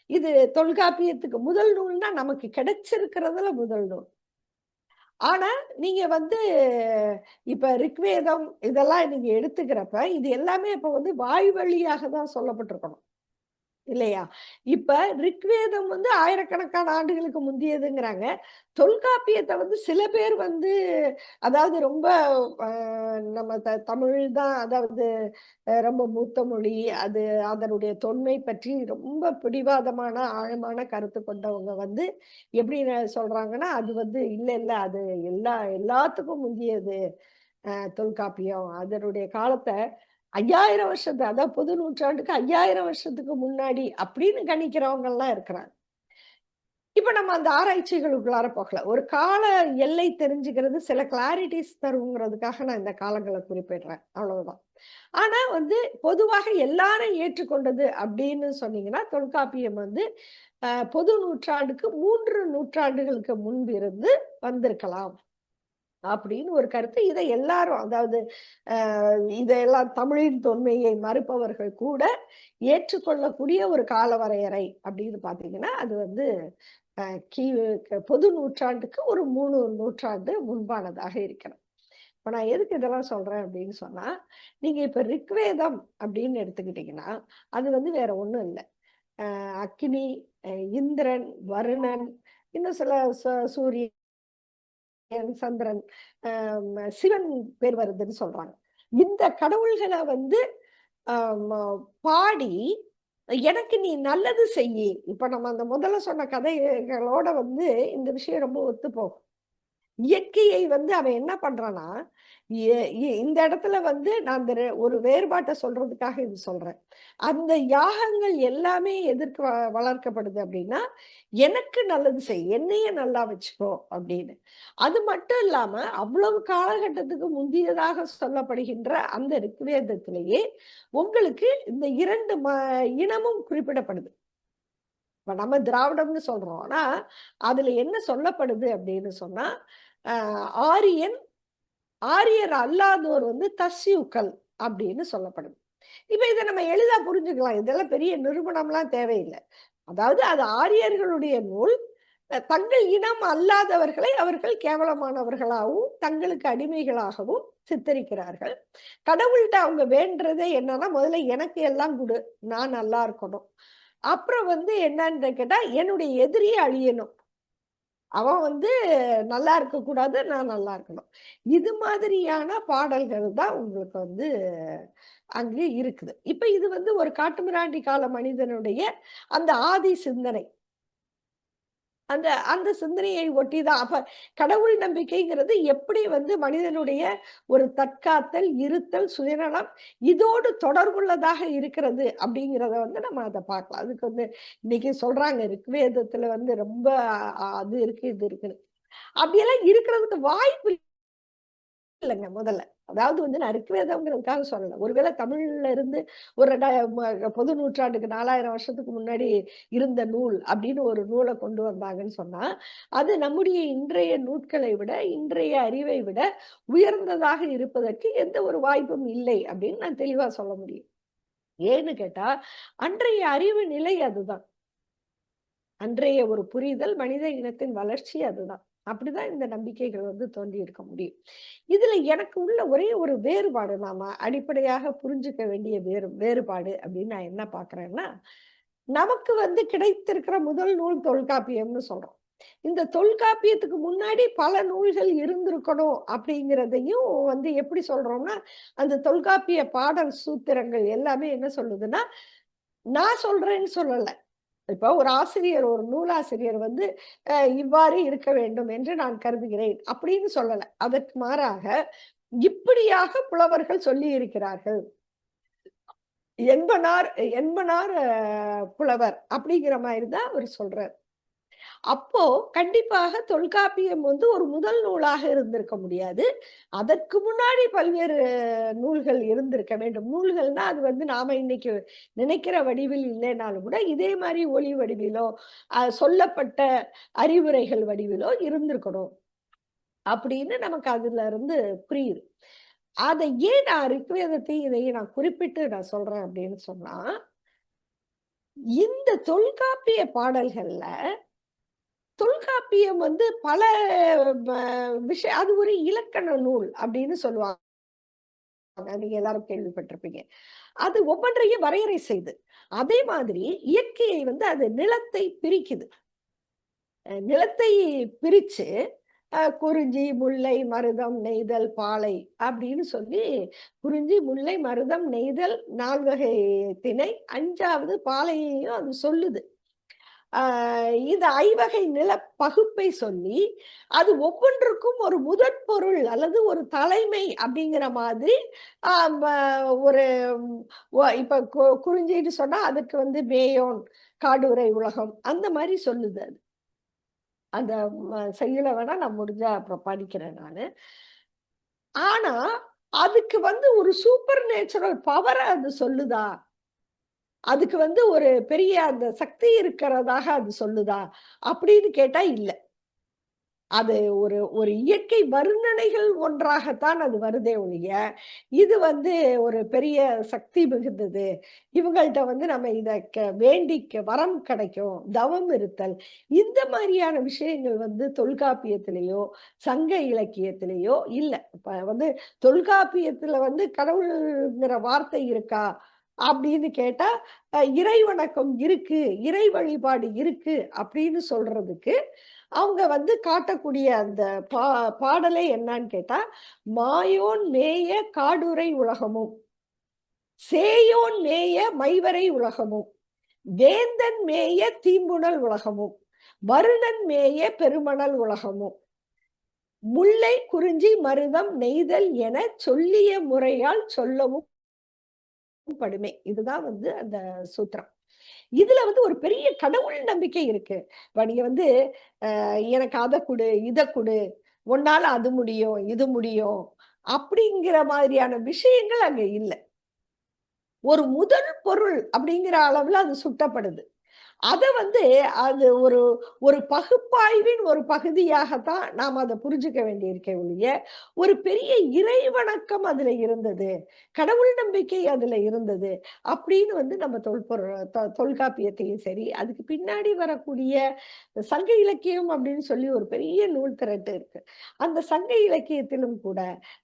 இது தொல்காப்பியத்துக்கு முதல் நூல்னா நமக்கு கிடைச்சிருக்கிறதுல முதல் நூல். ஆனா, நீங்க வந்து இப்ப ரிக்வேதம் இதெல்லாம் நீங்க எடுத்துக்கிறப்ப, இது எல்லாமே இப்ப வந்து வாய் வழியாக தான் சொல்லப்பட்டிருக்கணும். இல்லையா? இப்ப ரிக்வேதம் வந்து ஆயிரக்கணக்கான ஆண்டுகளுக்கு முந்தியதுங்கிறாங்க. தொல்காப்பியத்த வந்து சில பேர் வந்து அதாவது ரொம்ப அ நம்ம தமிழ் தான் அதாவது ரொம்ப மூத்த மொழி. அது அதனுடைய தொன்மை பற்றி ரொம்ப பிடிவாதமான, ஆழமான கருத்து கொண்டவங்க வந்து எப்படி சொல்றாங்கன்னா, அது வந்து இல்ல, இல்ல அது எல்லாத்துக்கும் முந்தியது தொல்காப்பியம். அதனுடைய காலத்த 5000 வருஷத்து அதான் பொது நூற்றாண்டுக்கு 5000 வருஷத்துக்கு முன்னாடி அப்படின்னு கணிக்கிறவங்கலாம் இருக்கிறாங்க. இப்ப நம்ம அந்த ஆராய்ச்சிகளுக்குள்ளார போகல. ஒரு கால எல்லை தெரிஞ்சுக்கிறது சில கிளாரிட்டீஸ் தருங்கிறதுக்காக நான் இந்த காலங்கள குறிப்பிடுறேன். அவ்வளவுதான். ஆனா வந்து பொதுவாக எல்லாரும் ஏற்றுக்கொண்டது அப்படின்னு சொன்னீங்கன்னா, தொல்காப்பியம் வந்து பொது நூற்றாண்டுக்கு 3 நூற்றாண்டுகளுக்கு முன்பு இருந்து வந்திருக்கலாம். அப்படின்னு ஒரு கருத்து. இதை எல்லாரும் அதாவது இதெல்லாம் தமிழின் தொன்மையை மறுப்பவர்கள் கூட ஏற்றுக்கொள்ளக்கூடிய ஒரு கால வரையறை அப்படின்னு பார்த்தீங்கன்னா, அது வந்து அ கி பொது நூற்றாண்டுக்கு ஒரு 3 நூற்றாண்டு முன்பானதாக இருக்கிறது. இப்ப நான் எதுக்கு இதெல்லாம் சொல்றேன் அப்படின்னு சொன்னா, நீங்க இப்ப ரிக்வேதம் அப்படின்னு எடுத்துக்கிட்டீங்கன்னா, அது வந்து வேற ஒண்ணும் இல்ல. அக்கினி, இந்திரன், வருணன், இன்னும் சில சூரியன், சந்திரன், சிவன் பேர் வருதுன்னு சொல்றாங்க. இந்த கடவுள்கள வந்து பாடி, எனக்கு நீ நல்லது செய்யி. இப்ப நம்ம அந்த முதல்ல சொன்ன கதைகளோட வந்து இந்த விஷயம் ரொம்ப ஒத்துப்போகும். இயற்கையை வந்து அவன் என்ன பண்றான்னா, எ இ இந்த இடத்துல வந்து நான் அந்த ஒரு வேறுபாட்ட சொல்றதுக்காக இது சொல்றேன். அந்த யாகங்கள் எல்லாமே எதற்கு வளர்க்கப்படுது அப்படின்னா, எனக்கு நல்லது செய், என்னைய நல்லா வச்சுக்கோ அப்படின்னு. அது மட்டும் இல்லாம, அவ்வளவு காலகட்டத்துக்கு முந்தியதாக சொல்லப்படுகின்ற அந்த ரிக்வேதத்திலேயே, உங்களுக்கு இந்த 2 இனமும் குறிப்பிடப்படுது. இப்ப நம்ம திராவிடம்னு சொல்றோம். ஆனா, அதுல என்ன சொல்லப்படுது அப்படின்னு சொன்னா, அ ஆரியன், ஆரியர் அல்லாதோர் வந்து தஸ்யூக்கள் அப்படின்னு சொல்லப்படுது. இப்ப இத நம்ம எளிதா புரிஞ்சுக்கலாம். இதெல்லாம் பெரிய நிரூபணம்லாம் தேவையில்ல. அதாவது அது ஆரியர்களுடைய நூல். தங்கள் இனம் அல்லாதவர்களை அவர்கள் கேவலமானவர்களாகவும், தங்களுக்கு அடிமைகளாகவும் சித்தரிக்கிறார்கள். கடவுள்ட்ட அவங்க வேண்டுறதே என்னன்னா, முதல்ல எனக்கு எல்லாம் குடு. நான் நல்லா இருக்கணும். அப்புறம் வந்து என்னன்னு கேட்டா, என்னுடைய எதிரியே அழியணும். அவன் வந்து நல்லா இருக்கக்கூடாது, நான் நல்லா இருக்கணும். இது மாதிரியான பாடல்கள் தான் உங்களுக்கு வந்து அங்கு இருக்குது. இப்ப இது வந்து ஒரு காட்டுமிராண்டி கால மனிதனுடைய அந்த ஆதி சிந்தனை. அந்த அந்த சிந்தனையை ஒட்டி தான் அப்ப கடவுள் நம்பிக்கைங்கிறது எப்படி வந்து மனிதனுடைய ஒரு தற்காத்தல், இருத்தல், சுயநலம் இதோடு தொடர்புள்ளதாக இருக்கிறது அப்படிங்கிறத வந்து நம்ம அத பார்க்கலாம். அதுக்கு வந்து இன்னைக்கு சொல்றாங்க ரிக்வேதத்துல வந்து ரொம்ப அது இருக்கு, இது இருக்குன்னு. அப்படியெல்லாம் இருக்கிறதுக்கு வாய்ப்பு இல்லங்க முதல்ல. அதாவது வந்து நான் ரிக்வேதம்ங்கிறதுக்காக சொல்லல. ஒருவேளை தமிழ்ல இருந்து ஒரு பொது நூற்றாண்டுக்கு 4000 வருஷத்துக்கு முன்னாடி இருந்த நூல் அப்படின்னு ஒரு நூல கொண்டு வந்தாங்கன்னு சொன்னா, அது நம்முடைய இன்றைய நூட்களை விட, இன்றைய அறிவை விட உயர்ந்ததாக இருப்பதற்கு எந்த ஒரு வாய்ப்பும் இல்லை அப்படின்னு நான் தெளிவா சொல்ல முடியும். ஏன்னு கேட்டா, அன்றைய அறிவு நிலை அதுதான். அன்றைய ஒரு புரிதல் மனித இனத்தின் வளர்ச்சி அதுதான். அப்படிதான் இந்த நம்பிக்கைகள் வந்து தோன்றி இருக்க முடியும். இதுல எனக்கு உள்ள ஒரே ஒரு வேறுபாடு நாம அடிப்படையாக புரிஞ்சுக்க வேண்டிய வேறுபாடு அப்படின்னு நான் என்ன பார்க்கிறேன்னா, நமக்கு வந்து கிடைத்திருக்கிற முதல் நூல் தொல்காப்பியம்னு சொல்றோம். இந்த தொல்காப்பியத்துக்கு முன்னாடி பல நூல்கள் இருந்திருக்கணும் அப்படிங்கிறதையும் வந்து எப்படி சொல்றோம்னா, அந்த தொல்காப்பிய பாடல் சூத்திரங்கள் எல்லாமே என்ன சொல்லுதுன்னா, நான் சொல்றேன்னு சொல்லல. இப்ப ஒரு ஆசிரியர், ஒரு நூலாசிரியர் வந்து இவ்வாறு இருக்க வேண்டும் என்று நான் கருதுகிறேன் அப்படின்னு சொல்லல. அதற்கு மாறாக இப்படியாக புலவர்கள் சொல்லி இருக்கிறார்கள். என்பனார் என்பனார் புலவர் அப்படிங்கிற மாதிரி தான் அவர் சொல்றார். அப்போ கண்டிப்பாக தொல்காப்பியம் வந்து ஒரு முதல் நூலாக இருந்திருக்க முடியாது. அதற்கு முன்னாடி பல்வேறு நூல்கள் இருந்திருக்க வேண்டும். நூல்கள்னா அது வந்து நாம இன்னைக்கு நினைக்கிற வடிவில் இல்லைனாலும் கூட, இதே மாரி ஒலி வடிவிலோ, சொல்லப்பட்ட அறிவுரைகள் வடிவிலோ இருந்திருக்கணும். அப்படின்னு நமக்கு அதுல இருந்து புரியுது. அதை ஏன் நான் ரிக்வேதத்தையும் இதையும் நான் குறிப்பிட்டு நான் சொல்றேன் அப்படின்னு சொன்னா, இந்த தொல்காப்பிய பாடல்கள்ல தொல்காப்பியம் வந்து பல ப அது ஒரு இலக்கண நூல் அப்படின்னு சொல்லுவாங்க. நீங்க எல்லாரும் கேள்விப்பட்டிருப்பீங்க. அது ஒவ்வொன்றையும் வரையறை செய்து. அதே மாதிரி இயற்கையை வந்து அது நிலத்தை பிரிக்குது. நிலத்தை பிரிச்சு குறிஞ்சி, முல்லை, மருதம், நெய்தல், பாலை அப்படின்னு சொல்லி குறிஞ்சி, முல்லை, மருதம், நெய்தல் 4 வகை திணை. 5வது பாலையையும் அது சொல்லுது. இந்த ஐவகை நில பகுப்பை சொல்லி, அது ஒவ்வொன்றுக்கும் ஒரு முதற் பொருள் அல்லது ஒரு தலைமை அப்படிங்கிற மாதிரி ஆ ம ஒரு இப்ப குறிஞ்சின்னு சொன்னா அதுக்கு வந்து மேயோன், காடுறை உலகம் அந்த மாரி சொல்லுது அது. அந்த செய்யுள வேணா நான் முடிஞ்சா அப்புறம் படிக்கிறேன் நானு. ஆனா, அதுக்கு வந்து ஒரு சூப்பர் நேச்சுரல் பவர அது சொல்லுதா? அதுக்கு வந்து ஒரு பெரிய அந்த சக்தி இருக்கிறதாக அது சொல்லுதா? அப்படின்னு கேட்டா இல்ல. அது ஒரு ஒரு இயற்கை வர்ணனைகள் ஒன்றாகத்தான் அது வருதே ஒழிய, இது வந்து ஒரு பெரிய சக்தி மிகுந்தது. இவங்கள்ட்ட வந்து நம்ம இத வேண்டிக்க வரம் கிடைக்கும். தவம் இருத்தல். இந்த மாரியான விஷயங்கள் வந்து தொல்காப்பியத்திலேயோ, சங்க இலக்கியத்திலேயோ இல்ல. இப்ப வந்து தொல்காப்பியத்துல வந்து கடவுள்ங்கிற வார்த்தை இருக்கா? அப்படின்னு கேட்டா, இறை வணக்கம் இருக்கு, இறை வழிபாடு இருக்கு அப்படின்னு சொல்றதுக்கு அவங்க வந்து காட்டக்கூடிய அந்த பாடலே என்னான்னு கேட்டா, "மாயோன் மேய காடுறை உலகமும், சேயோன் மேய மைவரை உலகமும், வேந்தன் மேய தீம்புணல் உலகமும், வருணன் மேய பெருமணல் உலகமும், முல்லை, குறிஞ்சி, மருதம், நெய்தல் எனச் சொல்லிய முறையால் சொல்லவும் படுமே." இதுதான் வந்து அந்த சூத்திரம். இதுல வந்து ஒரு பெரிய கடவுள் நம்பிக்கை இருக்கு. இப்ப நீங்க வந்து எனக்கு அத குடு, இத குடு, உன்னால அது முடியும், இது முடியும். அப்படிங்கிற மாதிரியான விஷயங்கள் அங்க இல்ல. ஒரு முதல் பொருள் அப்படிங்கிற அளவுல அது சுட்டப்படுது. அத வந்து அது ஒரு ஒரு பகுப்பாய்வின் ஒரு பகுதியாகத்தான் நாம அத புரிஞ்சுக்க வேண்டியிருக்கே ஒழிய, ஒரு பெரிய இறை வணக்கம் அதுல இருந்தது. கடவுள் நம்பிக்கை அதுல இருந்தது. அப்படின்னு வந்து நம்ம தொல்காப்பியத்தையும் சரி, அதுக்கு பின்னாடி வரக்கூடிய சங்க இலக்கியம் அப்படின்னு சொல்லி ஒரு பெரிய நூல் திரட்டு இருக்கு. அந்த சங்க இலக்கியத்திலும் கூட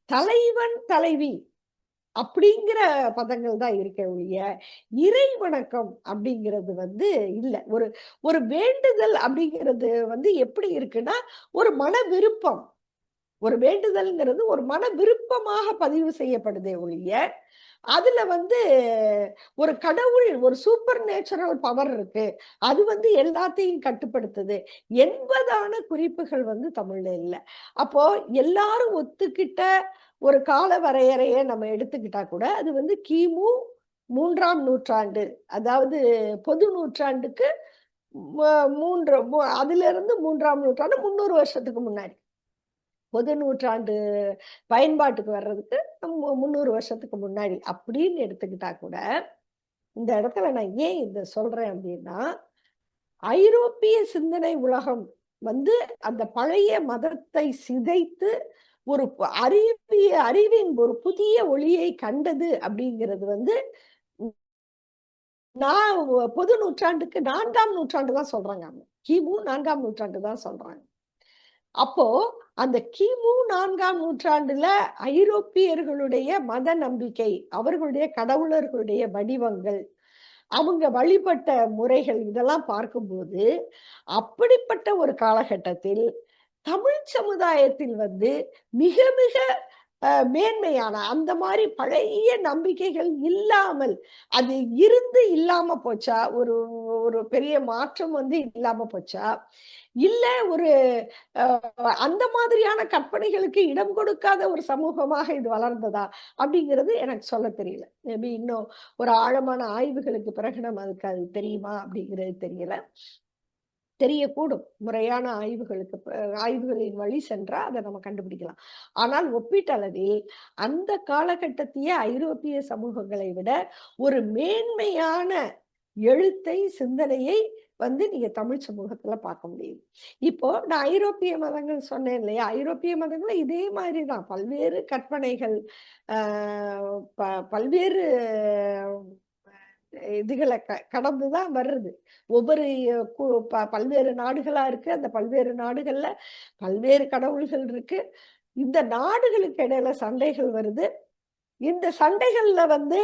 தலைவன், தலைவி அப்படிங்கிற பதங்கள் தான் இருக்கே ஒழிய, இறை வணக்கம் அப்படிங்கிறது வந்து இல்ல. ஒரு ஒரு வேண்டுதல் அப்படிங்கிறது வந்து எப்படி இருக்குன்னா, ஒரு மன விருப்பம். ஒரு வேண்டுதல்ங்கிறது ஒரு மன விருப்பமாக பதிவு செய்யப்படுதே ஒழிய, அதுல வந்து ஒரு கடவுள், ஒரு சூப்பர் நேச்சுரல் பவர் இருக்கு. அது வந்து எல்லாத்தையும் கட்டுப்படுத்துது என்பதான குறிப்புகள் வந்து தமிழ்ல இல்ல. அப்போ எல்லாரும் ஒத்துக்கிட்ட ஒரு கால வரையறைய நம்ம எடுத்துக்கிட்டா கூட, அது வந்து கிமு 3ஆம் நூற்றாண்டு. அதாவது பொது நூற்றாண்டுக்கு ம 3 அதிலிருந்து 3ஆம் நூற்றாண்டு 300 வருஷத்துக்கு முன்னாடி. பொது நூற்றாண்டு பயன்பாட்டுக்கு வர்றதுக்கு 300 வருஷத்துக்கு முன்னாடி அப்படின்னு எடுத்துக்கிட்டா கூட, இந்த இடத்துல நான் ஏன் இத சொல்றேன் அப்படின்னா, ஐரோப்பிய சிந்தனை உலகம் வந்து அந்த பழைய மதத்தை சிதைத்து ஒரு அறிவின் ஒரு புதிய ஒளியை கண்டது அப்படிங்கிறது வந்து நான் பொது நூற்றாண்டுக்கு 4ஆம் நூற்றாண்டு தான் சொல்றாங்க. கிமு 4ஆம் நூற்றாண்டு தான் சொல்றாங்க. அப்போ அந்த கிமு 4ஆம் நூற்றாண்டுல ஐரோப்பியர்களுடைய மத நம்பிக்கை, அவர்களுடைய கடவுளர்களுடைய வடிவங்கள், அவங்க வழிபட்ட முறைகள் இதெல்லாம் பார்க்கும்போது, அப்படிப்பட்ட ஒரு காலகட்டத்தில் தமிழ் சமுதாயத்தில் வந்து மிக மிக மேன்மையான அந்த மாரி பழைய நம்பிக்கைகள் இல்லாமல், அது இருந்து இல்லாம போச்சா? ஒரு ஒரு பெரிய மாற்றம் வந்து இல்லாம போச்சா? இல்ல ஒரு அ அந்த மாதிரியான கற்பனைகளுக்கு இடம் கொடுக்காத ஒரு சமூகமாக இது வளர்ந்ததா? அப்படிங்கிறது எனக்கு சொல்ல தெரியல. மேபி இன்னும் ஒரு ஆழமான ஆய்வுகளுக்கு பிறகு நம்ம அதுக்கு அது தெரியுமா? அப்படிங்கிறது தெரியல. தெரியக்கூடும். முறையான ஆய்வுகளின் வழி சென்றா அத நம்ம கண்டுபிடிக்கலாம். ஆனால் ஒப்பீட்டளவில் அந்த காலகட்டத்திய ஐரோப்பிய சமூகங்களை விட ஒரு மேன்மையான எழுத்தை, சிந்தனையை வந்து நீங்க தமிழ் சமூகத்துல பார்க்க முடியுது. இப்போ நான் ஐரோப்பிய மதங்கள் சொன்னேன் இல்லையா? ஐரோப்பிய மதங்கள்ல இதே மாதிரி தான். பல்வேறு கற்பனைகள், ஆ பல்வேறு இதுகள கடந்து தான் வருது. ஒவ்வொரு கு ப பல்வேறு நாடுகளா இருக்கு. அந்த பல்வேறு நாடுகள்ல பல்வேறு கடவுள்கள் இருக்கு. இந்த நாடுகளுக்கு இடையில சண்டைகள் வருது. இந்த சண்டைகள்ல வந்து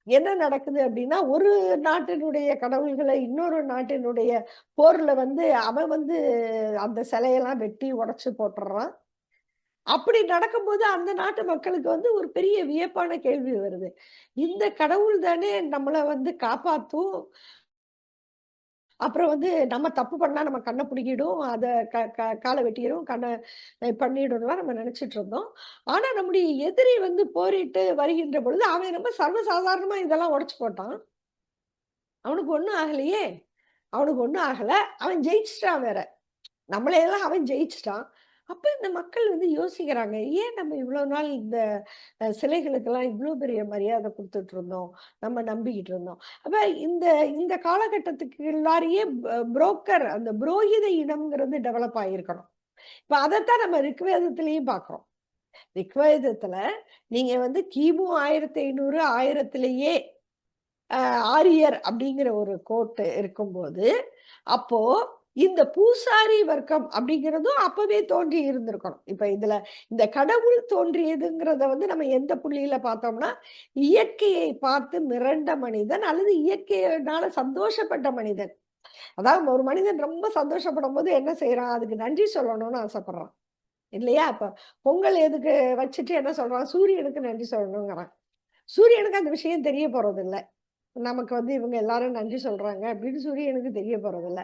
என்ன நடக்குது அப்டின்னா, ஒரு நாட்டினுடைய கடவுள்கள இன்னொரு நாட்டினுடைய போர்ல வந்து அவன் வந்து அந்த சிலையெல்லாம் வெட்டி உடைச்சு போட்டுர்றான். அப்படி நடக்கும்போது அந்த நாட்டு மக்களுக்கு வந்து ஒரு பெரிய வியப்பான கேள்வி வருது. இந்த கடவுள் தானே நம்மள வந்து காப்பாத்தும். அப்புறம் வந்து நம்ம தப்பு பண்ணா நம்ம கண்ண புடுங்கிடும். அத க க கால வெட்டிரும். பண்ணிடும்லாம் நம்ம நெனச்சுட்டு இருந்தோம். ஆனா நம்முடைய எதிரி வந்து போரிட்டு வருகின்ற பொழுது, அவன் ரொம்ப சர்வசாதாரணமா இதெல்லாம் உடைச்சு போட்டான். அவனுக்கு ஒண்ணும் ஆகலையே! அவனுக்கு ஒண்ணும் ஆகல. அவன் ஜெயிச்சுட்டான் வேற. நம்மளையெல்லாம் அவன் ஜெயிச்சுட்டான். அப்ப இந்த மக்கள் வந்து யோசிக்கிறாங்க. ஏன் நம்ம இவ்வளோ நாள் இந்த சிலைகளுக்கெல்லாம் இவ்ளோ பெரிய மரியாதை குடுத்துட்டு இருந்தோம். நம்ம நம்பிக்கிட்டு இருந்தோம். அப்ப இந்த இந்த காலகட்டத்துக்கு எல்லாரையே புரோக்கர் அந்த புரோகித இனம்ங்கிறது டெவலப் ஆகியிருக்கணும். இப்ப அதத்தான் நம்ம ரிக்வேதத்திலயும் பார்க்கிறோம். ரிக்வேதத்துல நீங்க வந்து கிமு 1500, 1000லேயே அ ஆரியர் அப்படிங்கிற ஒரு கோட்டு இருக்கும்போது, அப்போ இந்த பூசாரி வர்க்கம் அப்படிங்கிறதும் அப்பவே தோன்றி இருந்திருக்கணும். இப்ப இதுல இந்த கடவுள் தோன்றியதுங்கிறத வந்து நம்ம எந்த புள்ளியில பார்த்தோம்னா, இயற்கையை பார்த்து மிரண்ட மனிதன் அல்லது இயற்கையினால சந்தோஷப்பட்ட மனிதன். அதாவது ஒரு மனிதன் ரொம்ப சந்தோஷப்படும்போது என்ன செய்றான்? அதுக்கு நன்றி சொல்லணும்னு ஆசைப்படுறான். இல்லையா? அப்ப பொங்கல் எதுக்கு வச்சுட்டு என்ன சொல்றான்? சூரியனுக்கு நன்றி சொல்லணுங்கிறான். சூரியனுக்கு அந்த விஷயம் தெரிய போறதில்ல. நமக்கு வந்து இவங்க எல்லாரும் நன்றி சொல்றாங்க அப்படின்னு சூரியனுக்கு தெரிய போறதில்ல.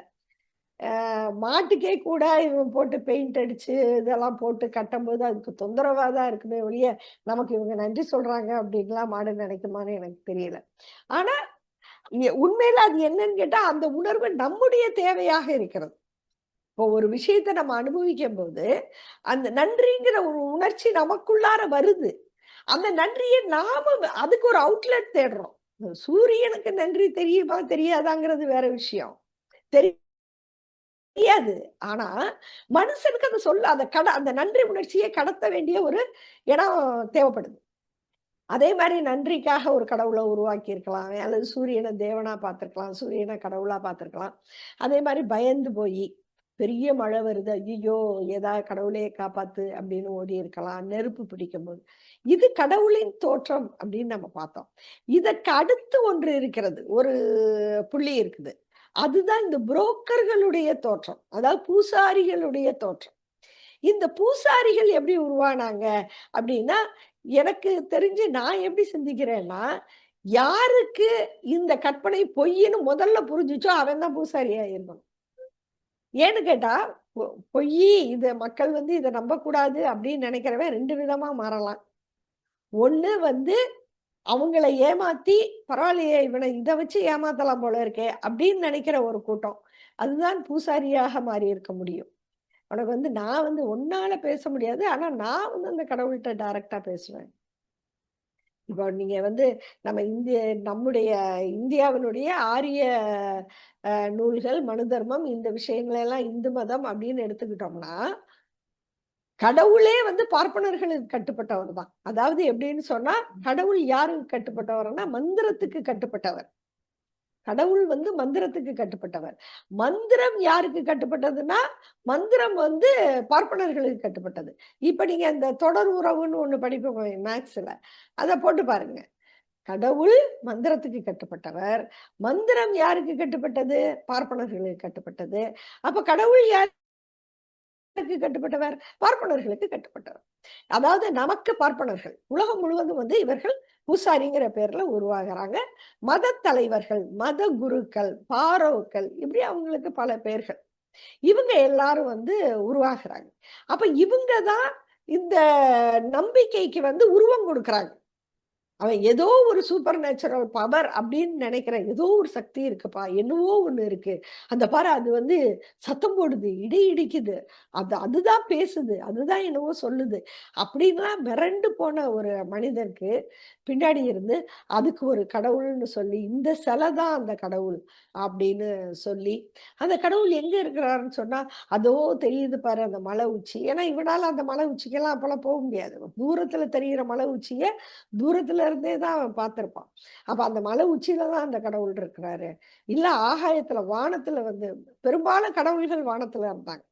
மாட்டுக்கே கூட இவன் போட்டு பெயிண்ட் அடிச்சு, இதெல்லாம் போட்டு கட்டம்போது அதுக்கு தொந்தரவா தான் இருக்குமே ஒழிய, நமக்கு இவங்க நன்றி சொல்றாங்க அப்படின்லாம் மாடு நினைக்குமான்னு எனக்கு தெரியல. ஆனா, உண்மையில அது என்னன்னு கேட்டா, அந்த உணர்வு நம்முடைய தேவையாக இருக்கிறது. இப்போ ஒரு விஷயத்த நம்ம அனுபவிக்கும்போது, அந்த நன்றிங்கிற ஒரு உணர்ச்சி நமக்குள்ளார வருது. அந்த நன்றிய நாம அதுக்கு ஒரு அவுட்லெட் தேடுறோம். சூரியனுக்கு நன்றி தெரியுமா? தெரியாதாங்கிறது வேற விஷயம். தெரியாது. ஆனா, மனுஷனுக்கு அத சொல்ல அந்த நன்றி உணர்ச்சிய கடத்த வேண்டிய ஒரு இடம் தேவைப்படுது. அதே மாரி நன்றிக்காக ஒரு கடவுள உருவாக்கியிருக்கலாம். அல்லது சூரியன தேவனா பார்த்திருக்கலாம். சூரியன கடவுளா பார்த்திருக்கலாம். அதே மாரி பயந்து போயி, பெரிய மழை வருது. ஐய்யய்யோ! கடவுளே காப்பாத்து அப்படின்னு ஓடியிருக்கலாம். நெருப்பு பிடிக்கும்போது. இது கடவுளின் தோற்றம் அப்படின்னு நம்ம பார்த்தோம். இதற்கு அடுத்து ஒன்று இருக்கிறது. ஒரு புள்ளி இருக்குது. அதுதான் இந்த புரோக்கர்களுடைய தோற்றம். அதாவது பூசாரிகளுடைய தோற்றம். இந்த பூசாரிகள் எப்படி உருவானாங்க அப்படின்னா, எனக்கு தெரிஞ்சு நான் எப்படி சிந்திக்கிறேன்னா, யாருக்கு இந்த கற்பனை பொய்ன்னு முதல்ல புரிஞ்சுச்சோ, அவன் தான் பூசாரியா இருக்கணும். ஏன்னு கேட்டா, பொ பொய்யி இத மக்கள் வந்து இத நம்பக்கூடாது அப்படின்னு நினைக்கிறவன் 2 விதமா மாறலாம். ஒண்ணு வந்து அவங்கள ஏமாத்தி, பரவாயில்லையே இவன இத வச்சு ஏமாத்தலாம் போல இருக்கே அப்படின்னு நினைக்கிற ஒரு கூட்டம். அதுதான் பூசாரியாக மாறி இருக்க முடியும். உனக்கு வந்து நான் வந்து உன்னால பேச முடியாது. ஆனா நான் வந்து அந்த கடவுள்ட்ட டைரக்ட்டா பேசுவேன். இப்போ நீங்க வந்து நம்ம நம்முடைய இந்தியாவினுடைய ஆரிய நூல்கள், மனு தர்மம் இந்த விஷயங்கள எல்லாம் இந்து மதம் அப்படின்னு எடுத்துக்கிட்டோம்னா, கடவுளே வந்து பார்ப்பனர்களுக்கு கட்டுப்பட்டவர் தான். அதாவது எப்படின்னு சொன்னா, கடவுள் யாருக்கு கட்டுப்பட்டவர்னா, மந்திரத்துக்கு கட்டுப்பட்டவர். கடவுள் வந்து மந்திரத்துக்கு கட்டுப்பட்டவர். மந்திரம் யாருக்கு கட்டுப்பட்டதுன்னா, மந்திரம் வந்து பார்ப்பனர்களுக்கு கட்டுப்பட்டது. இப்ப நீங்க இந்த தொடர் உறவுன்னு ஒண்ணு படிப்போமே மேத்ஸ்ல. அத போட்டு பாருங்க. கடவுள் மந்திரத்துக்கு கட்டுப்பட்டவர். மந்திரம் யாருக்கு கட்டுப்பட்டது? பார்ப்பனர்களுக்கு கட்டுப்பட்டது. அப்ப கடவுள் யாருக்கு கட்டுப்பட்டவர்? பார்ப்பனர்களுக்கு கட்டுப்பட்டவர். அதாவது நமக்கு பார்ப்பனர்கள். உலகம் முழுவதும் வந்து இவர்கள் பூசாரிங்கிற பேர்ல உருவாகிறாங்க. மத தலைவர்கள், மத குருக்கள், பாரோக்கள், இப்படி அவங்களுக்கு பல பேர்கள். இவங்க எல்லாரும் வந்து உருவாகிறாங்க. அப்ப இவங்க தான் இந்த நம்பிக்கைக்கு வந்து உருவம் கொடுக்குறாங்க. அவன் ஏதோ ஒரு சூப்பர் நேச்சுரல் பவர் அப்படின்னு நினைக்கிற ஏதோ ஒரு சக்தி இருக்குப்பா, என்னவோ ஒண்ணு இருக்கு. அந்த பாரு அது வந்து சத்தம் போடுது, இடி இடிக்குது, அதுதான் பேசுது, அதுதான் என்னவோ சொல்லுது அப்படின்லாம் மிரண்டு போன ஒரு மனிதருக்கு பின்னாடி இருந்து அதுக்கு ஒரு கடவுள்னு சொல்லி, இந்த சிலை தான் அந்த கடவுள் அப்படின்னு சொல்லி, அந்த கடவுள் எங்க இருக்கிறாருன்னு சொன்னா, அதோ தெரியுது பாரு அந்த மலை உச்சி. ஏன்னா இவனால அந்த மலை உச்சிக்கெல்லாம் அப்பெல்லாம் போக முடியாது. தூரத்துல தெரியிற மலை உச்சிய தூரத்துல இருந்தே தான் அவன் பார்த்திருப்பான். அப்ப அந்த மலை உச்சியில தான் அந்த கடவுள் இருக்கிறாரு. இல்ல ஆகாயத்துல, வானத்துல வந்து பெரும்பாலும் கடவுள்கள் வானத்துல இருந்தாங்க.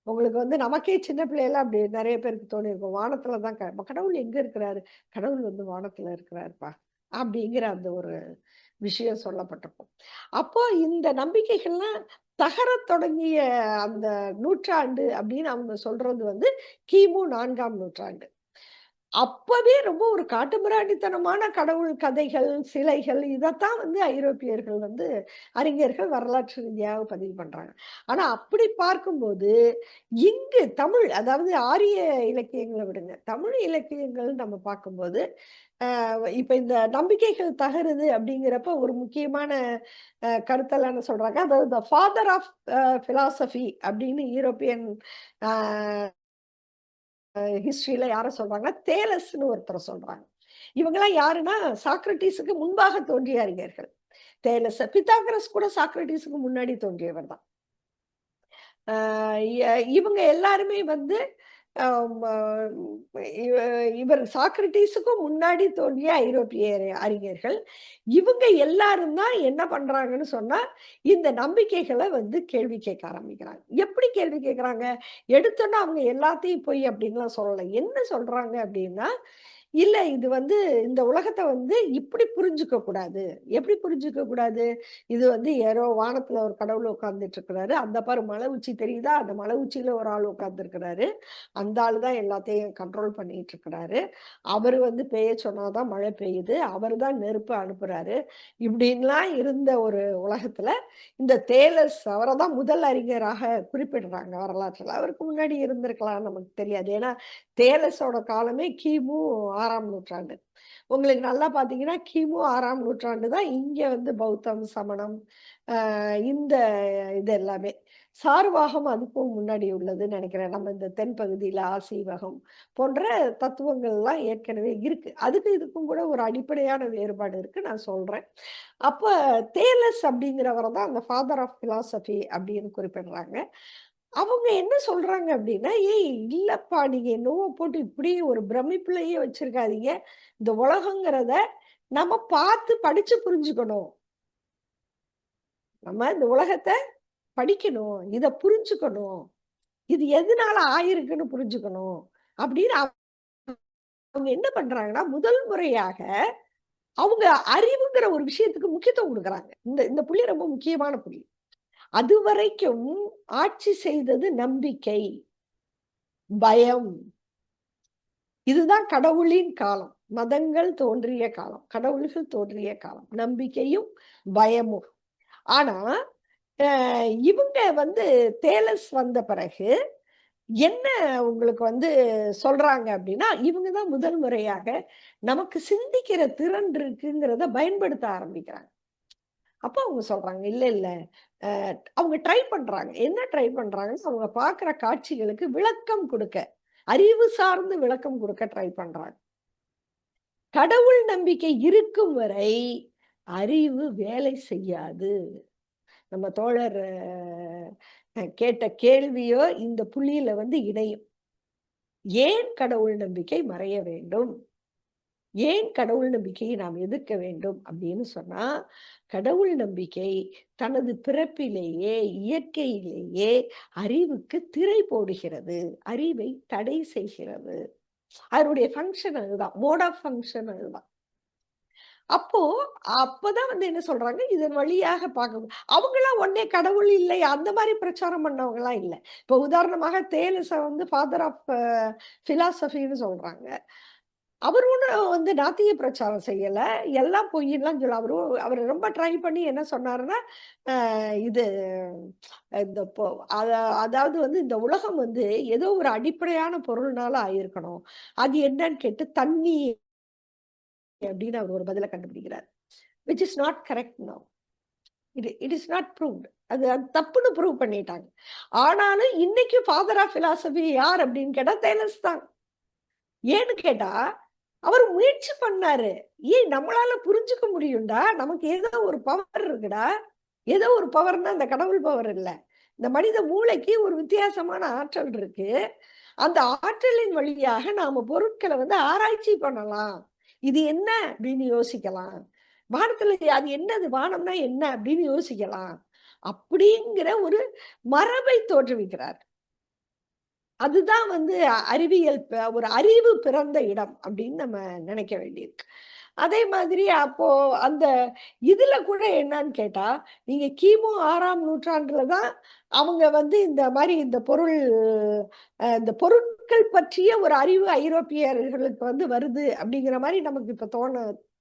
உங்களுக்கு வந்து நமக்கே சின்ன பிள்ளையில அப்படி நெறைய பேருக்கு தோணியிருக்கும். வானத்துல தான் கடவுள் எங்க இருக்கிறாரு? கடவுள் வந்து வானத்துல இருக்கிறாருப்பா. அப்படிங்கிற அந்த ஒரு விஷயம் சொல்லப்பட்டிருக்கும். அப்போ இந்த நம்பிக்கைகள்லாம் தகரத் தொடங்கிய அந்த நூற்றாண்டு அப்படின்னு அவங்க சொல்றது வந்து கிமு 4ஆம் நூற்றாண்டு. அப்பவே ரொம்ப ஒரு காட்டுமிராண்டித்தனமான கடவுள் கதைகள், சிலைகள் இதத்தான் வந்து ஐரோப்பியர்கள் வந்து அறிஞர்கள் வரலாற்று ரீதியாக பதிவு பண்றாங்க. ஆனா அப்படி பார்க்கும்போது, இங்கு தமிழ் அதாவது ஆரிய இலக்கியங்கள விடுங்க. தமிழ் இலக்கியங்கள் நம்ம பார்க்கும்போது, இப்ப இந்த நம்பிக்கைகள் தகருது அப்படிங்கிறப்ப ஒரு முக்கியமான கருத்தெல்லாம் என்ன சொல்றாங்க, அதாவது த ஃபாதர் ஆஃப் பிலாசபி அப்படின்னு யூரோப்பியன் அ ஹிஸ்டரியில யார சொல்றாங்கன்னா, தேலஸ்ன்னு ஒருத்தர சொல்றாங்க. இவங்கலாம் யாருன்னா, சாக்ரடீஸுக்கு முன்பாக தோன்றிய அறிஞர்கள். தேலஸ், பித்தாகரஸ் கூட சாக்ரடீஸுக்கு முன்னாடி தோன்றியவர் தான். அ இவங்க எல்லாருமே வந்து அம் அ இவ இவர் சாக்ரடீஸுக்கும் முன்னாடி தோன்றிய ஐரோப்பிய அறிஞர்கள். இவங்க எல்லாரும் தான் என்ன பண்றாங்கன்னு சொன்னா, இந்த நம்பிக்கைகள வந்து கேள்வி கேட்க ஆரம்பிக்கிறாங்க. எப்படி கேள்வி கேட்கறாங்க? எடுத்தோனே அவங்க எல்லாத்தையும் பொய் அப்படின்லாம் சொல்லல. என்ன சொல்றாங்க அப்படின்னா, இல்ல இது வந்து இந்த உலகத்த வந்து இப்படி புரிஞ்சுக்க கூடாது. எப்படி புரிஞ்சுக்க கூடாது? இது வந்து யாரோ வானத்துல ஒரு கடவுள் உட்கார்ந்துட்டு இருக்கிறாரு. அந்த பாரு மலை உச்சி தெரியுதா? அந்த மலை உச்சியில ஒரு ஆள் உட்கார்ந்திருக்கிறாரு. அந்த ஆளு தான் எல்லாத்தையும் கண்ட்ரோல் பண்ணிட்டு இருக்கிறாரு. அவரு வந்து பெய்ய சொன்னா தான் மழை பெய்யுது. அவரு தான் நெருப்ப அனுப்புறாரு. இப்படின்லாம் இருந்த ஒரு உலகத்துல, இந்த தேலஸ் அவர தான் முதல் அறிஞராக குறிப்பிடுறாங்க வரலாற்றுல. அவருக்கு முன்னாடி இருந்திருக்கலாம் நமக்கு தெரியாது. ஏன்னா, தேலஸோட காலமே கிமு 6ஆம் நூற்றாண்டு. உங்களுக்கு நல்லா பார்த்தீங்கன்னா, கிமு 6ஆம் நூற்றாண்டு தான் இங்க வந்து பௌத்தம், சமணம் இந்த இது எல்லாமே. சார்வாகம் அதுக்கும் முன்னாடி உள்ளதுன்னு நெனைக்கிறேன். நம்ம இந்த தென் பகுதியில ஆசீவகம் போன்ற தத்துவங்கள்லாம் ஏற்கனவே இருக்கு. அதுக்கும் இதுக்கும் கூட ஒரு அடிப்படையான வேறுபாடு இருக்கு. நான் சொல்றேன். அப்ப தேலஸ் அப்படிங்கிறவர தான் அந்த ஃபாதர் ஆஃப் பிலாசபி அப்படின்னு குறிப்பிடுறாங்க. அவங்க என்ன சொல்றாங்க அப்படின்னா, "ஏய் இல்லப்பா, நீங்க என்னவோ போட்டு இப்படி ஒரு பிரமிப்புலயே வச்சிருக்காதீங்க. இந்த உலகங்கிறத நம்ம பார்த்து படிச்சு புரிஞ்சுக்கணும். நம்ம இந்த உலகத்த படிக்கணும். இத புரிஞ்சுக்கணும். இது எதனால ஆயிருக்குன்னு புரிஞ்சுக்கணும்." அப்படின்னு அவங்க என்ன பண்றாங்கன்னா, முதல் முறையாக அவங்க அறிவுங்கிற ஒரு விஷயத்துக்கு முக்கியத்துவம் குடுக்குறாங்க. இந்த இந்த புள்ளி ரொம்ப முக்கியமான புள்ளி. அதுவரைக்கும் ஆட்சி செய்தது நம்பிக்கை, பயம். இதுதான் கடவுளின் காலம். மதங்கள் தோன்றிய காலம். கடவுள்கள் தோன்றிய காலம். நம்பிக்கையும், பயமும். ஆனா, அ இவங்க வந்து தேலஸ் வந்த பிறகு என்ன உங்களுக்கு வந்து சொல்றாங்க அப்டின்னா, இவங்க தான் முதல் முறையாக நமக்கு சிந்திக்கிற திறன் இருக்குங்கிறத பயன்படுத்த ஆரம்பிக்கிறாங்க. அப்ப அவங்க சொல்றாங்க, இல்ல, இல்ல. அவங்க ட்ரை பண்றாங்க. என்ன ட்ரை பண்றாங்கன்னா, அவங்க பார்க்குற காட்சிகளுக்கு விளக்கம் குடுக்க, அறிவு சார்ந்து விளக்கம் குடுக்க ட்ரை பண்றாங்க. கடவுள் நம்பிக்கை இருக்கும் வரை அறிவு வேலை செய்யாது. நம்ம தோழர் கேட்ட கேள்வியோ இந்த புள்ளியில வந்து இணையும். ஏன் கடவுள் நம்பிக்கை மறைய வேண்டும்? ஏன் கடவுள் நம்பிக்கையை நாம் எதிர்க்க வேண்டும் அப்படின்னு சொன்னா, கடவுள் நம்பிக்கை தனது பிறப்பிலேயே, இயற்கையிலேயே அறிவுக்கு திரை போடுகிறது. அறிவை தடை செய்கிறது. அதனுடைய ஃபங்ஷன் அதுதான். மோட் ஆஃப் ஃபங்ஷன் அதுதான். அப்போ அப்பதான் வந்து என்ன சொல்றாங்க, இதன் வழியாக பார்க்க அவங்கலாம் உடனே கடவுள் இல்லை அந்த மாதிரி பிரச்சாரம் பண்ணவங்கலாம் இல்ல. இப்போ உதாரணமாக தேலிச வந்து ஃபாதர் ஆஃப் பிலாசபின்னு சொல்றாங்க. அவரு ஒண்ணும் வந்து நாத்திக பிரச்சாரம் செய்யல. எல்லாம் பொய்யின்லாம் சொல்ல அவரு ரொம்ப ட்ரை பண்ணி என்ன சொன்னாருன்னா, இது இந்த அத அதாவது வந்து இந்த உலகம் வந்து ஏதோ ஒரு அடிப்படையான பொருள்னால ஆயிருக்கணும். அது என்னன்னு கேட்டு தண்ணி அப்படின்னு அவர் ஒரு பதில கண்டுபிடிக்கிறார். Which is not correct now. It is not proved. அது அது தப்புன்னு ப்ரூவ் பண்ணிட்டாங்க. ஆனாலும் இன்னைக்கு ஃபாதர் ஆஃப் பிலாசபி யார் அப்படின்னு கேட்டா தேலஸ் தான். ஏன்னு கேட்டா, அவரு முயற்சி பண்ணாரு. ஏய் நம்மளால புரிஞ்சுக்க முடியும்டா. நமக்கு ஏதோ ஒரு பவர் இருக்குடா. ஏதோ ஒரு பவர்னா அந்த கடவுள் பவர் இல்ல. இந்த மனித மூளைக்கு ஒரு வித்தியாசமான ஆற்றல் இருக்கு. அந்த ஆற்றலின் வழியாக நாம பொருட்கள வந்து ஆராய்ச்சி பண்ணலாம். இது என்ன அப்படின்னு யோசிக்கலாம். வானத்துல அது என்னது? வானம்னா என்ன அப்படின்னு யோசிக்கலாம். அப்படிங்கிற ஒரு மரபை தோற்றுவிக்கிறார். அதுதான் வந்து அறிவியல் ஒரு அறிவு பிறந்த இடம் அப்படின்னு நம்ம நினைக்க வேண்டியிருக்கு. அதே மாதிரி அப்போ அந்த இதுல கூட என்னன்னு கேட்டா, நீங்க கிமு 6ஆம் நூற்றாண்டுல தான் அவங்க வந்து இந்த மாரி இந்த பொருட்கள் பற்றிய ஒரு அறிவு ஐரோப்பியர்களுக்கு வந்து வருது அப்படிங்கிற மாரி நமக்கு இப்ப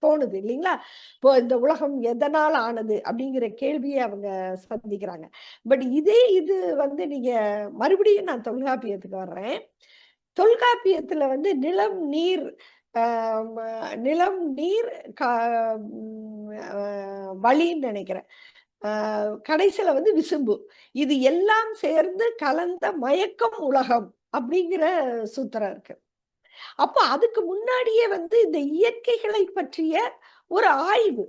தோணுது இல்லைங்களா? இப்போ இந்த உலகம் எதனால் ஆனது அப்படிங்கிற கேள்விய அவங்க சந்திக்கிறாங்க. பட் இதே இது வந்து நீங்க மறுபடியும் நான் தொல்காப்பியத்துக்கு வர்றேன். தொல்காப்பியத்துல வந்து நிலம், நீர் அ ம நிலம், நீர் க ம் அ வளின்னு நெனைக்கிறேன். கடைசில வந்து விசும்பு. இது எல்லாம் சேர்ந்து கலந்த மயக்கம் உலகம் அப்படிங்கிற சூத்திரம் இருக்கு. அப்போ அதுக்கு முன்னாடியே வந்து இந்த இயற்கைகளை பற்றிய ஒரு ஆய்வு.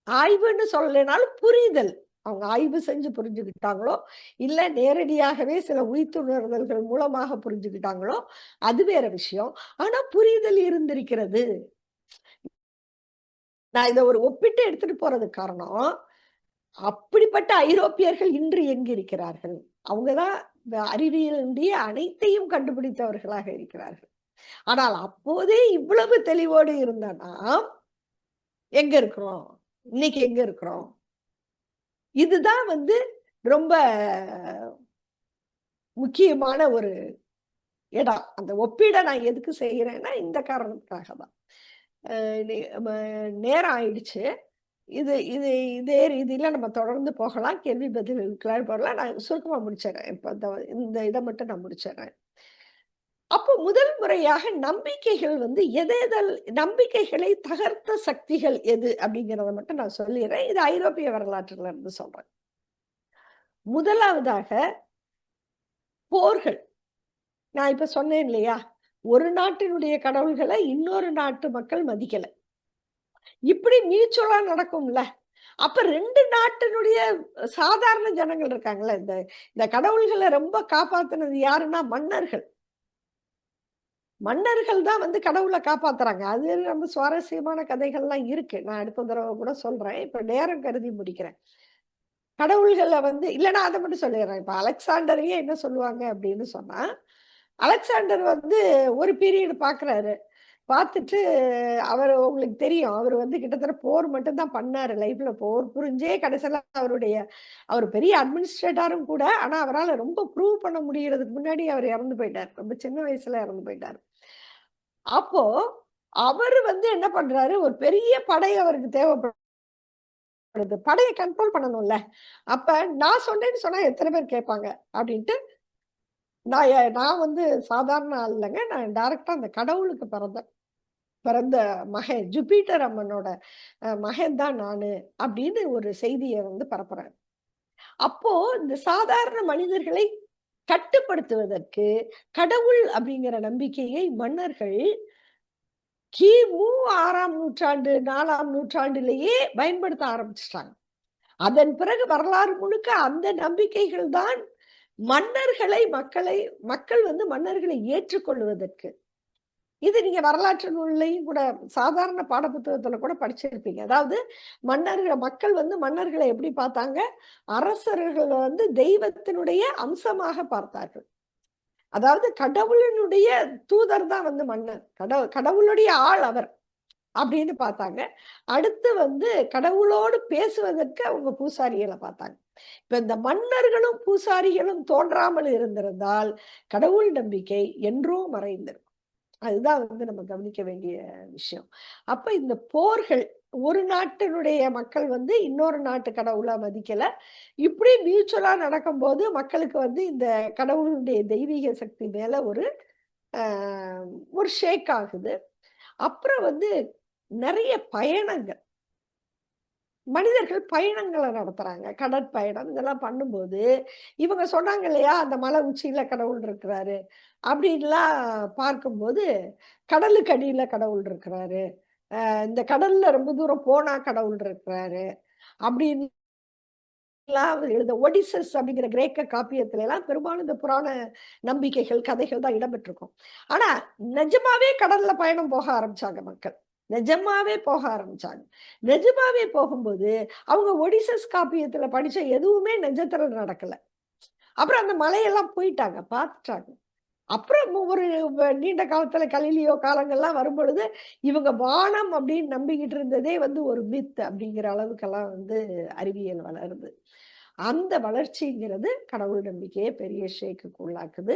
ஆய்வுன்னு சொல்லலைனாலும் புரிதல். அவங்க ஆய்வு செஞ்சு புரிஞ்சுக்கிட்டாங்களோ, இல்ல நேரடியாகவே சில உய்த்துணர்தல்கள் மூலமாக புரிஞ்சுக்கிட்டாங்களோ, அது வேற விஷயம். ஆனா புரிதல் இருந்திருக்கிறது. நான் இத ஒரு ஒப்பிட்டு எடுத்துட்டு போறதுக்கு காரணம், அப்படிப்பட்ட ஐரோப்பியர்கள் இன்று எங்கு இருக்கிறார்கள்? அவங்க தான் இந்த அறிவியலுடைய அனைத்தையும் கண்டுபிடித்தவர்களாக இருக்கிறார்கள். ஆனால் அப்போதே இவ்வளவு தெளிவோடு இருந்த நாம் எங்க இருக்கிறோம்? இன்னைக்கு எங்க இருக்கிறோம்? இதுதான் வந்து ரொம்ப முக்கியமான ஒரு இடம். அந்த ஒப்பீட நான் எதுக்கு செய்றேன்னா, இந்த காரணத்துக்காக தான். அ நே ம நேரம் ஆயிடுச்சு. இது இது இதே ரீதியில நம்ம தொடர்ந்து போகலாம். கேள்வி பதில்களுக்கெல்லாம் போகலாம். நான் சுருக்கமா முடிச்சிடுறேன். இப்ப இந்த இத மட்டும் நான் முடிச்சிடுறேன். அப்போ முதல் முறையாக நம்பிக்கைகள் வந்து நம்பிக்கைகளை தகர்த்த சக்திகள் எது அப்படிங்கிறத மட்டும் நான் சொல்லிர்றேன். இது ஐரோப்பிய வரலாற்றுல இருந்து சொல்றேன். முதலாவதாக போர்கள். நான் இப்ப சொன்னேன் இல்லையா? ஒரு நாட்டினுடைய கடவுள்கள இன்னொரு நாட்டு மக்கள் மதிக்கல. இப்படி மியூச்சுவலா நடக்கும்ல. அப்ப 2 நாட்டினுடைய சாதாரண ஜனங்கள் இருக்காங்கல்ல. இந்த இந்த கடவுள்கள ரொம்ப காப்பாத்துனது யாருன்னா மன்னர்கள். மன்னர்கள் தான் வந்து கடவுள காப்பாத்துறாங்க. அது ரொம்ப சுவாரஸ்யமான கதைகள்லாம் இருக்கு. நான் அடுத்த தடவ கூட சொல்றேன். இப்ப நேரம் கருதி முடிக்கிறேன். கடவுள்கள வந்து இல்லன்னா அத மட்டும் சொல்லிர்றேன். இப்ப அலெக்சாண்டரையே என்ன சொல்லுவாங்க அப்படின்னு சொன்னா, அலெக்சாண்டர் வந்து ஒரு பீரியட் பார்க்குறாரு. பார்த்துட்டு அவரு உங்களுக்கு தெரியும். அவரு வந்து கிட்டத்தட்ட போர் மட்டும் தான் பண்ணாரு லைஃப்ல. போர் புரிஞ்சே கடைசில அவரு பெரிய அட்மினிஸ்ட்ரேட்டரும் கூட. ஆனா, அவரால ரொம்ப ப்ரூவ் பண்ண முடியறதுக்கு முன்னாடி அவரு இறந்து போயிட்டாரு. ரொம்ப சின்ன வயசுல இறந்து போயிட்டாரு. அப்போ அவரு வந்து என்ன பண்றாரு, ஒரு பெரிய படை அவருக்கு தேவைப்படுது. படைய கண்ட்ரோல் பண்ணணும்ல. அப்ப நான் சொன்னேன்னு சொன்னா எத்தன பேர் கேட்பாங்க? அப்படின்ட்டு நான் வந்து சாதாரண ஆள் இல்லங்க. நான் டைரக்ட்டா அந்த கடவுளுக்கு பிறந்த மகன் ஜூபிட்டர் அம்மனோட மகன் தான் நானு அப்படின்னு ஒரு செய்திய வந்து பரப்புறாரு. அப்போ இந்த சாதாரண மனிதர்களை கட்டுப்படுத்துவதற்கு கடவுள் அப்படிங்கிற நம்பிக்கையை மன்னர்கள் கிமு 6ஆம் நூற்றாண்டு, 4ஆம் நூற்றாண்டிலேயே பயன்படுத்த ஆரம்பிச்சுட்டாங்க. அதன் பிறகு வரலாறு முழுக்க அந்த நம்பிக்கைகள் தான் மக்கள் வந்து மன்னர்களை ஏற்றுக்கொள்வதற்கு இது நீங்க வரலாற்று நூல்லயும் கூட சாதாரண பாடப்புத்தகத்துல கூட படிச்சிருப்பீங்க. அதாவது மக்கள் வந்து மன்னர்களை எப்படி பார்த்தாங்க? அரசர்கள் வந்து தெய்வத்தினுடைய அம்சமாக பார்த்தார்கள். அதாவது கடவுளினுடைய தூதர் தான் வந்து மன்னர். கடவுளுடைய ஆள் அவர். அப்படின்னு பார்த்தாங்க. அடுத்து வந்து கடவுளோடு பேசுவதற்கு அவங்க பூசாரிகளை பார்த்தாங்க. இப்ப இந்த மன்னர்களும் பூசாரிகளும் தோன்றாமல் இருந்திருந்தால் கடவுள் நம்பிக்கை என்றோ மறைந்திருக்கும். அதுதான் வந்து நம்ம கவனிக்க வேண்டிய விஷயம். அப்ப இந்த போர்கள், ஒரு நாட்டினுடைய மக்கள் வந்து இன்னொரு நாட்டு கடவுளா மதிக்கல. இப்படி மியூச்சுவலா நடக்கும்போது மக்களுக்கு வந்து இந்த கடவுளுடைய தெய்வீக சக்தி மேல ஒரு ஷேக் ஆகுது. அப்புறம் வந்து நிறைய பயணங்கள், மனிதர்கள் பயணங்களை நடத்துறாங்க. கடற்பயணம் இதெல்லாம் பண்ணும்போது, இவங்க சொன்னாங்க இல்லையா, அந்த மலை உச்சியில கடவுள் இருக்கிறாரு. அப்படின்லாம் பார்க்கும்போது, கடலுக்கு அடியில கடவுள் இருக்கிறாரு. இந்த கடல்ல ரொம்ப தூரம் போனா கடவுள் இருக்கிறாரு. அப்படின்லாம் எழுத ஒடிசஸ் அப்படிங்கிற கிரேக்க காப்பியத்துல எல்லாம் பெரும்பாலும் இந்த புராண நம்பிக்கைகள், கதைகள் தான் இடம்பெற்றிருக்கும். ஆனா, நிஜமாவே கடல்ல பயணம் போக ஆரம்பிச்சாங்க மக்கள். நிஜமாவே போக ஆரம்பிச்சாங்க. நிஜமாவே போகும்போது, அவங்க ஒடிசஸ் காப்பியத்துல படிச்ச எதுவுமே நிஜத்துல நடக்கல. அப்புறம் அந்த மலையெல்லாம் போயிட்டாங்க, பார்த்துட்டாங்க. அப்புறம் ஒரு நீண்ட காலத்துல கலீலியோ காலங்கள்லாம் வரும்பொழுது, இவங்க வானம் அப்படின்னு நம்பிக்கிட்டு இருந்ததே வந்து ஒரு மித் அப்படிங்கிற அளவுக்கெல்லாம் வந்து அறிவியல் வளருது. அந்த வளர்ச்சிங்கிறது கடவுள் நம்பிக்கையை பெரிய ஷேக்குக்கு உள்ளாக்குது.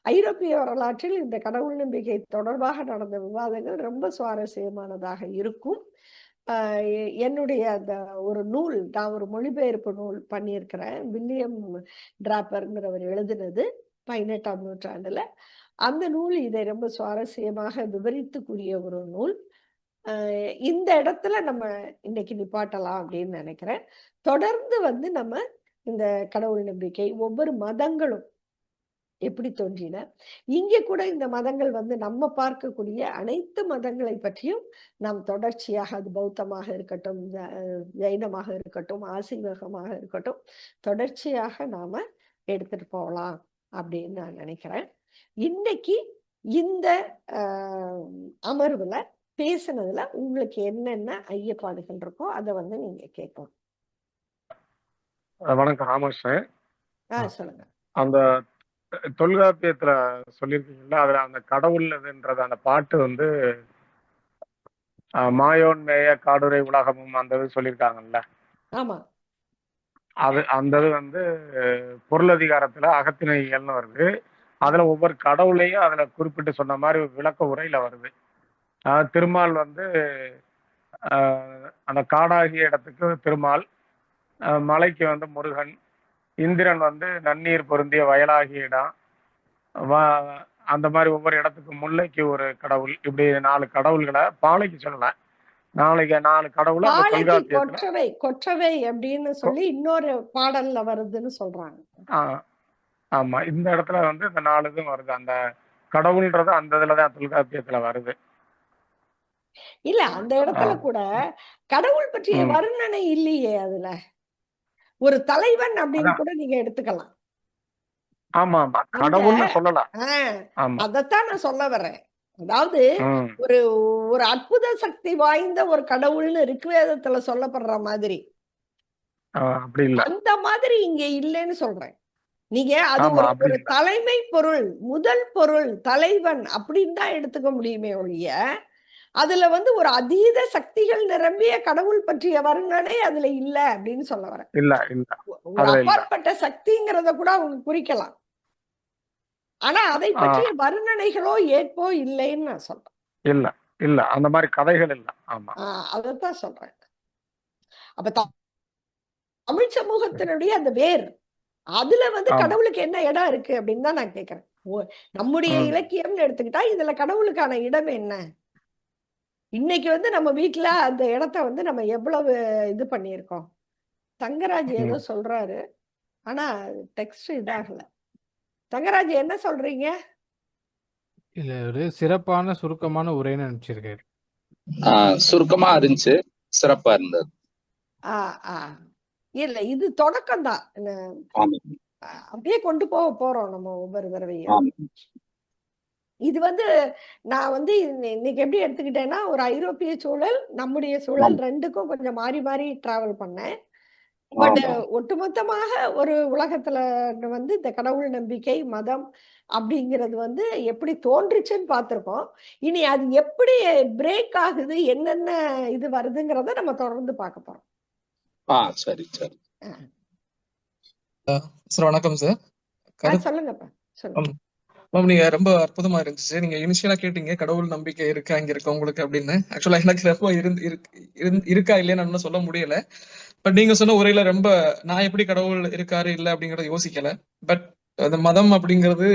ஐரோப்பிய வரலாற்றில் இந்த கடவுள் நம்பிக்கை தொடர்பாக நடந்த விவாதங்கள் ரொம்ப சுவாரஸ்யமானதாக இருக்கும். என்னுடைய அந்த ஒரு நூல், நான் ஒரு மொழிபெயர்ப்பு நூல் பண்ணியிருக்கிறேன். வில்லியம் டிராப்பர்ங்கிறவர் எழுதினது 18ஆம் நூற்றாண்டுல. அந்த நூல் இதை ரொம்ப சுவாரஸ்யமாக விவரித்து கூறிய ஒரு நூல். இந்த இடத்துல நம்ம இன்னைக்கு நிப்பாட்டலாம் அப்படின்னு நினைக்கிறேன். தொடர்ந்து வந்து நம்ம இந்த கடவுள் நம்பிக்கை, ஒவ்வொரு மதங்களும் எப்படி தோன்றின, இங்க கூட இந்த மதங்கள் வந்து நம்ம பார்க்கக்கூடிய அனைத்து மதங்களை பற்றியும் நாம் தொடர்ச்சியாக, அது பௌத்தமாக இருக்கட்டும், ஜைனமாக இருக்கட்டும், ஆசீவகமாக இருக்கட்டும், தொடர்ச்சியாக நாம எடுத்துட்டு போகலாம் அப்படின்னு நான் நினைக்கிறேன். இன்னைக்கு இந்த அமர்வுல பேசுனதுல உங்களுக்கு என்னென்ன ஐயப்பாடுகள் இருக்கோ அதை வந்து நீங்க கேட்கலாம். வணக்கம் ராமகிருஷ்ணன். சொல்லுங்க. அந்த தொல்காப்பியத்துல சொல்லியிருக்கீங்கல்ல, அதுல அந்த கடவுள்ன்றத அந்த பாட்டு வந்து மாயோன் மேய காடுரை உலகமும் அந்த இது சொல்லியிருக்காங்கல்ல. ஆமா. அந்த இது வந்து பொருளதிகாரத்துல அகத்திணைகள்னு வருது. அதுல ஒவ்வொரு கடவுளையும் அதுல குறிப்பிட்டு சொன்ன மாதிரி விளக்க உரையில வருது. திருமால் வந்து அந்த காடாகிய இடத்துக்கு திருமால், மலைக்கு வந்து முருகன், இந்திரன் வந்து நன்னீர் பொருந்திய வயலாகிய இடம், அந்த மாதிரி ஒவ்வொரு இடத்துக்கு முல்லைக்கு ஒரு கடவுள், இப்படி 4 கடவுள்களை பாலைக்கு சொல்லலாம். 4 கடவுள் அந்த தொல்காப்பியத்துல கொற்றவை அப்படின்னு சொல்லி இன்னொரு பாடல்ல வருதுன்னு சொல்றாங்க. ஆமா, இந்த இடத்துல வந்து இந்த 4 இதுவும் வருது. அந்த கடவுள்ன்றது அந்த இதுலதான் தொல்காப்பியத்துல வருது. இல்ல, அந்த இடத்துல கூட கடவுள் பற்றிய வர்ணனை இல்லையே. அதுல ஒரு தலைவன் அப்படின்னு கூட நீங்க எடுத்துக்கலாம். ஆமா ஆமா, கடவுள்னு சொல்லலாம். அதத்தான் நான் சொல்ல வர்றேன். அதாவது ஒரு ஒரு அற்புத சக்தி வாய்ந்த ஒரு கடவுள்னு ரிக்வேதத்துல சொல்லப்படுற மாதிரி அப்படி இல்ல, அந்த மாதிரி இங்க இல்லைன்னு சொல்றேன். நீங்க அது ஒரு தலைமை பொருள், முதல் பொருள், தலைவன் அப்படின்னு தான் எடுத்துக்க முடியுமே ஒழிய, அதுல வந்து ஒரு அதீத சக்திகள் நிரம்பிய கடவுள் பற்றிய வர்ணனை அதுல இல்ல அப்படின்னு சொல்ல வரேன். இல்ல ஒரு அப்பாற்பட்ட சக்திங்கிறத கூட அவங்க குறிக்கலாம். ஆனா அதை பற்றிய வர்ணனைகளோ ஏற்போ இல்லைன்னு நான் சொல்றேன். இல்ல இல்ல, அந்த மாதிரி கதைகள் இல்ல. ஆமா, அதத்தான் சொல்றேன். அப்ப தமிழ் சமூகத்தினுடைய அந்த வேர், அதுல வந்து கடவுளுக்கு என்ன இடம் இருக்கு அப்படின்னு தான் நான் கேட்கிறேன். நம்முடைய இலக்கியம்னு எடுத்துக்கிட்டா இதுல கடவுளுக்கான இடம் என்ன? இன்னைக்கு வந்து நம்ம வீட்டுல அந்த இடத்த வந்து நம்ம எவ்வளவு இது பண்ணியிருக்கோம். தங்கராஜ் ஏதோ சொல்றாரு, ஆனா டெக்ஸ்ட் இதாகல. தங்கராஜ் என்ன சொல்றீங்க? இல்ல, ஒரு சிறப்பான சுருக்கமான உரைன்னு நினைச்சிருக்காரு. சுருக்கமா இருந்துச்சு, சிறப்பா இருந்தது. இல்ல, இது தொடக்கம் தான். அப்படியே கொண்டு போறோம் நம்ம ஒவ்வொரு தடவையும். இது வந்து நான் வந்து இன்னைக்கு எப்படி எடுத்துக்கிட்டேன்னா, ஒரு ஐரோப்பிய சூழல், நம்முடைய சூழல் ரெண்டுக்கும் கொஞ்சம் மாறி மாறி டிராவல் பண்ணேன். பட் ஒட்டுமொத்தமாக ஒரு உலகத்துல வந்து இந்த கடவுள் நம்பிக்கை, மதம் அப்படிங்கிறது வந்து எப்படி தோன்றுச்சுன்னு பார்த்துருக்கோம். இனி அது எப்படி பிரேக் ஆகுது, என்னென்ன இது வருதுங்கிறத நம்ம தொடர்ந்து பார்க்க போறோம். சரி சரி. சார் வணக்கம் சார். சொல்லுங்கப்பா, சொல்லுங்க. மேம், நீங்க ரொம்ப அற்புதமா இருந்துச்சு. நீங்க இனிஷியலா கேட்டீங்க கடவுள் நம்பிக்கை இருக்கா இங்க இருக்கவங்களுக்கு அப்படின்னு. ஆக்சுவலா எனக்கு ரொம்ப இருக்கா இல்லையான்னு இன்னும் சொல்ல முடியல. பட் நீங்க சொன்ன உரையில ரொம்ப நான் எப்படி கடவுள் இருக்காரு இல்ல அப்படிங்கறத யோசிக்கல. பட் அந்த மதம் அப்படிங்கிறது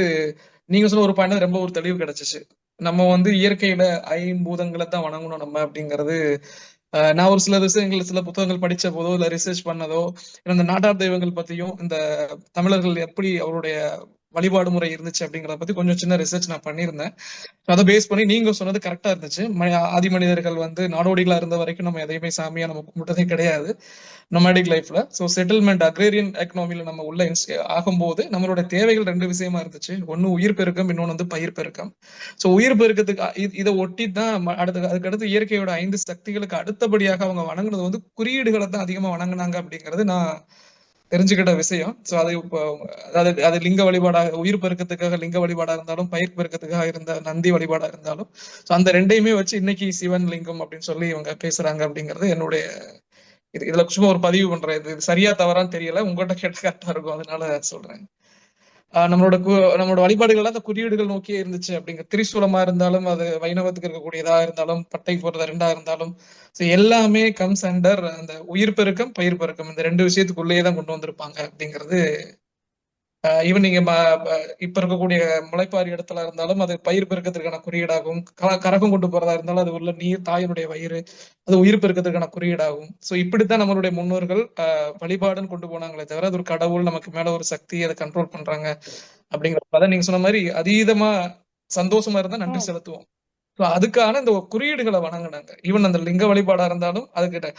நீங்க சொன்ன ஒரு பாயிண்ட் ரொம்ப ஒரு தெளிவு கிடைச்சிச்சு. நம்ம வந்து இயற்கையில ஐம்பூதங்களை தான் வணங்கணும் நம்ம அப்படிங்கிறது. நான் ஒரு சில விஷயங்கள் சில புத்தகங்கள் படிச்ச போதோ இல்ல ரிசர்ச் பண்ணதோ இந்த நாட்டார் தெய்வங்கள் பத்தியும் இந்த தமிழர்கள் எப்படி அவருடைய வழிபாடு முறை இருந்துச்சு அப்படிங்கிறத பத்தி கொஞ்சம் சின்ன ரிசர்ச் நான் பண்ணியிருந்தேன். அதை பேஸ் பண்ணி நீங்க சொன்னது கரெக்டா இருந்துச்சு. ஆதி மனிதர்கள் வந்து நாடோடிகளா இருந்த வரைக்கும் நம்ம எதையுமே சாமியா நம்ம கும்பிட்டதே கிடையாது நொமாடிக் லைஃப்ல. ஸோ செட்டில்மெண்ட் அக்ரேரியன் எக்கனாமில நம்ம உள்ள ஆகும்போது நம்மளோட தேவைகள் ரெண்டு விஷயமா இருந்துச்சு. ஒன்னு உயிர் பெருக்கம், இன்னொன்னு வந்து பயிர் பெருக்கம். ஸோ உயிர் பெருக்கத்துக்கு இதை ஒட்டி தான் அதுக்கடுத்து இயற்கையோட 5 சக்திகளுக்கு அடுத்தபடியாக அவங்க வணங்குனது வந்து குறியீடுகளை தான் அதிகமா வணங்குனாங்க அப்படிங்கிறது நான் தெரிஞ்சுக்கிட்ட விஷயம். ஸோ அது இப்போ அது லிங்க வழிபாடாக உயிர் பெருக்கத்துக்காக லிங்க வழிபாடா இருந்தாலும் பயிர் பெருக்கத்துக்காக இருந்த நந்தி வழிபாடா இருந்தாலும் ஸோ அந்த ரெண்டையுமே வச்சு இன்னைக்கு சிவன் லிங்கம் அப்படின்னு சொல்லி இவங்க பேசுறாங்க அப்படிங்கிறது என்னுடைய இதுல சும்மா ஒரு பதிவு பண்றேன். இது சரியா தவறான்னு தெரியல, உங்கள்கிட்ட கேட்ட கரெக்டா இருக்கும், அதனால சொல்றேன். நம்மளோட வழிபாடுகள் அந்த குறியீடுகள் நோக்கியே இருந்துச்சு அப்படிங்கிற. திரிசூலமா இருந்தாலும் அது வைணவத்துக்கு இருக்கக்கூடியதா இருந்தாலும் பட்டை போடுறதா ரெண்டா இருந்தாலும் எல்லாமே கம்ஸ் அண்டர் அந்த உயிர் பெருக்கம் பயிர் பெருக்கம் இந்த ரெண்டு விஷயத்துக்குள்ளேயே தான் கொண்டு வந்திருப்பாங்க அப்படிங்கிறது. ஈவன் நீங்க இப்ப இருக்கக்கூடிய முளைப்பாரி இடத்துல இருந்தாலும் அது பயிர் பெருக்கத்திற்கான குறியீடாகும். கரகம் கொண்டு போறதா இருந்தாலும் அது உள்ள நீர் தாயினுடைய வயிறு அது உயிர் பெருக்கத்திற்கான குறியீடாகும். சோ இப்படித்தான் நம்மளுடைய முன்னோர்கள் வழிபாடுன்னு கொண்டு போனாங்களே தவிர அது ஒரு கடவுள் நமக்கு மேல ஒரு சக்தி அதை கண்ட்ரோல் பண்றாங்க அப்படிங்கிறத நீங்க சொன்ன மாதிரி அதீதமா சந்தோஷமா இருந்தா நன்றி செலுத்துவோம். அதுக்கான இந்த குறியீடுகளை வணங்கினாங்க. ஈவன் அந்த லிங்க வழிபாடா இருந்தாலும் அதுக்கிட்ட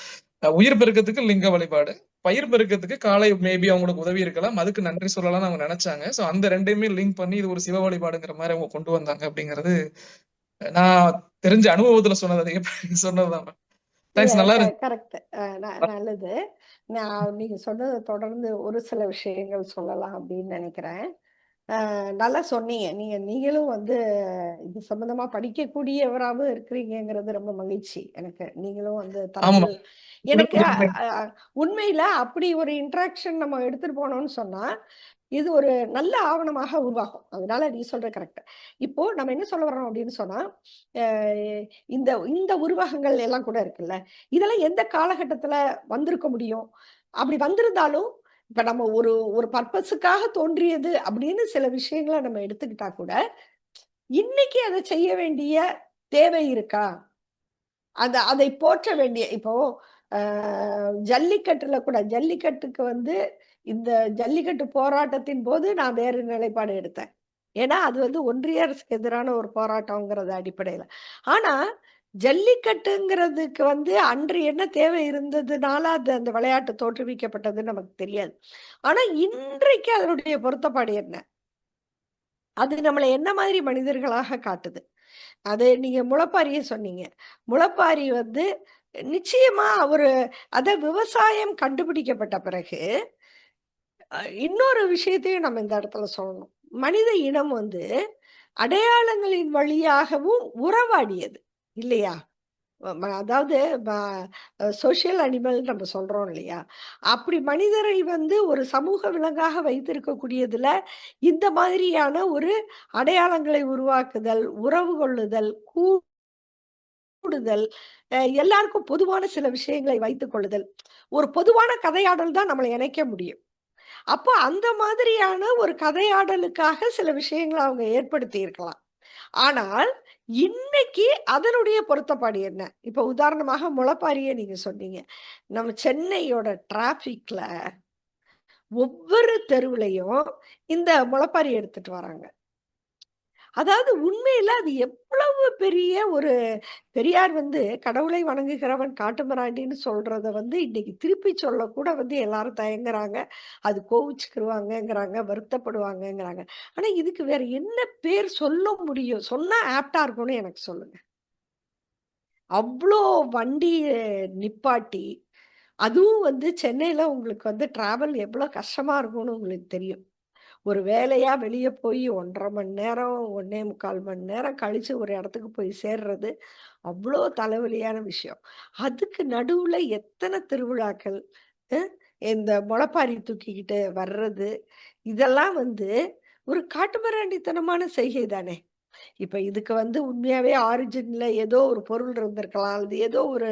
உயிர் பெருக்கத்துக்கு லிங்க வழிபாடு, பயிர் பெருக்கத்துக்கு காலை மேபி அவங்களுக்கு உதவி இருக்கலாம், அதுக்கு நன்றி சொல்லலாம்னு அவங்க நினைச்சாங்க. சோ அந்த ரெண்டையுமே லிங்க் பண்ணி இது ஒரு சிவ வழிபாடுங்கிற மாதிரி அவங்க கொண்டு வந்தாங்க அப்படிங்கிறது நான் தெரிஞ்ச அனுபவத்துல சொன்னதுதான். தேங்க்ஸ், நல்லா இருக்கு. கரெக்ட், நல்லது. நான் நீங்க சொன்னதை தொடர்ந்து ஒரு சில விஷயங்கள் சொல்லலாம் அப்படின்னு நினைக்கிறேன். நல்லா சொன்னீங்க. நீங்களும் வந்து இது சம்பந்தமா படிக்கக்கூடியவராகவும் இருக்கிறீங்கிறது ரொம்ப மகிழ்ச்சி எனக்கு. நீங்களும் வந்து தமிழ் எனக்கு உண்மையில அப்படி ஒரு இன்ட்ராக்ஷன் நம்ம எடுத்துட்டு போனோம்னு சொன்னா இது ஒரு நல்ல ஆவணமாக உருவாகும். அதனால நீ சொல்ற கரெக்ட். இப்போ நம்ம என்ன சொல்ல வர்றோம் அப்படின்னு சொன்னா இந்த இந்த உருவகங்கள் எல்லாம் கூட இருக்குல்ல, இதெல்லாம் எந்த காலகட்டத்துல வந்திருக்க முடியும்? அப்படி வந்திருந்தாலும் இப்ப நம்ம ஒரு ஒரு பர்பஸுக்காக தோன்றியது அப்படின்னு சில விஷயங்களை நம்ம எடுத்துக்கிட்டா கூட இன்னைக்கு அதை செய்ய வேண்டிய தேவை இருக்கா? அதை போற்ற வேண்டிய இப்போ ஜல்லிக்கட்டுல கூட ஜல்லிக்கட்டுக்கு வந்து இந்த ஜல்லிக்கட்டு போராட்டத்தின் போது நான் வேறு நிலைப்பாடு எடுத்தேன். ஏன்னா அது வந்து ஒன்றிய அரசுக்கு எதிரான ஒரு போராட்டம்ங்கிறது அடிப்படையில. ஆனா ஜல்லிக்கட்டுங்கிறதுக்கு வந்து அன்று என்ன தேவை இருந்ததுனால அந்த விளையாட்டு தோற்றுவிக்கப்பட்டதுன்னு நமக்கு தெரியாது. ஆனா இன்றைக்கு அதனுடைய பொருத்தப்பாடு என்ன? அது நம்மளை என்ன மாதிரி மனிதர்களாக காட்டுது? அது நீங்க முளைப்பாரிய சொன்னீங்க. முளைப்பாரி வந்து நிச்சயமா விவசாயம் கண்டுபிடிக்கப்பட்ட பிறகு இன்னொரு விஷயத்தையும் நம்ம இந்த இடத்துல சொல்லணும். மனித இனம் வந்து அடையாளங்களின் வழியாகவும் உறவாடியது இல்லையா? அதாவது சோசியல் அனிமல் நம்ம சொல்றோம் இல்லையா? அப்படி மனிதரை வந்து ஒரு சமூக விலங்காக வைத்திருக்கக்கூடியதுல இந்த மாதிரியான ஒரு அடையாளங்களை உருவாக்குதல், உறவு கொள்ளுதல், கூடுதல், எல்லாருக்கும் பொதுவான சில விஷயங்களை வைத்துக் கொள்ளுதல், ஒரு பொதுவான கதையாடல் தான் நம்மளை இணைக்க முடியும். அப்போ அந்த மாதிரியான ஒரு கதையாடலுக்காக சில விஷயங்களை அவங்க ஏற்படுத்தி இருக்கலாம். ஆனால் இன்னைக்கு அதனுடைய பொருத்தப்பாடு என்ன? இப்ப உதாரணமாக முளைப்பாரியே நீங்க சொன்னீங்க. நம்ம சென்னையோட டிராபிக்ல ஒவ்வொரு தெருவுலையும் இந்த முளைப்பாரி எடுத்துட்டு வராங்க. அதாவது உண்மையில அது எவ்வளவு பெரிய ஒரு பெரியார் வந்து கடவுளை வணங்குகிறவன் காட்டுமிராண்டின்னு சொல்றத வந்து இன்னைக்கு திருப்பி சொல்ல கூட வந்து எல்லாரும் தயங்குறாங்க. அது கோவிச்சுக்கிருவாங்கங்கிறாங்க, வருத்தப்படுவாங்கங்கிறாங்க. ஆனா இதுக்கு வேற என்ன பேர் சொல்ல முடியும்? சொன்னா ஆப்டா இருக்கும்னு எனக்கு சொல்லுங்க. அவ்ளோ வண்டிய நிப்பாட்டி, அதுவும் வந்து சென்னையில உங்களுக்கு வந்து டிராவல் எவ்வளோ கஷ்டமா இருக்கும்னு உங்களுக்கு தெரியும். ஒரு வேலையா வெளியே போய் 1.5 மணி நேரம் 1.25 மணி நேரம் கழிச்சு ஒரு இடத்துக்கு போய் சேர்றது அவ்வளோ தலைவலியான விஷயம். அதுக்கு நடுவுல எத்தனை திருவிழாக்கள், அஹ், இந்த முளைப்பாரி தூக்கிக்கிட்டு வர்றது, இதெல்லாம் வந்து ஒரு காட்டுமிராண்டித்தனமான செய்கை தானே. இப்ப இதுக்கு வந்து உண்மையாவே ஆரிஜின்ல ஏதோ ஒரு பொருள் இருந்திருக்கலாம், அல்லது ஏதோ ஒரு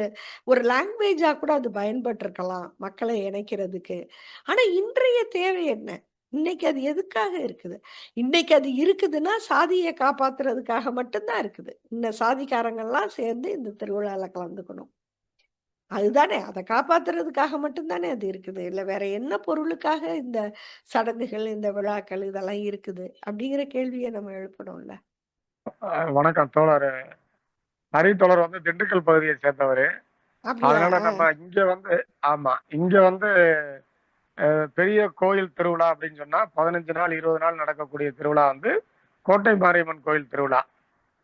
ஒரு லாங்குவேஜா கூட அது பயன்பட்டிருக்கலாம் மக்களை இணைக்கிறதுக்கு. ஆனா இன்றைய தேவை என்ன? இன்னைக்கு அது எதுக்காக இருக்குது? இன்னைக்கு அது இருக்குதுன்னா சாதியை காப்பாத்துறதுக்காக மட்டும்தான் இருக்குது. இந்த சாதிக்காரங்கெல்லாம் சேர்ந்து இந்த திருவிழால கலந்துக்கணும். அதுதானே, அதை காப்பாத்துறதுக்காக மட்டும்தானே அது இருக்குது. இல்ல வேற என்ன பொருளுக்காக இந்த சடங்குகள், இந்த விழாக்கள் இதெல்லாம் இருக்குது அப்படிங்கிற கேள்வியை நம்ம எழுப்பணும்ல. வணக்கம் தோழர். ஹரி தோழர் வந்து திண்டுக்கல் பகுதியை சேர்ந்தவர். அப்படியா? அதனால நம்ம இங்க வந்து ஆமா இங்க வந்து பெரிய கோயில் திருவிழா அப்படின்னு சொன்னா 15 நாள் 20 நாள் நடக்கக்கூடிய திருவிழா வந்து கோட்டை மாரியம்மன் கோயில் திருவிழா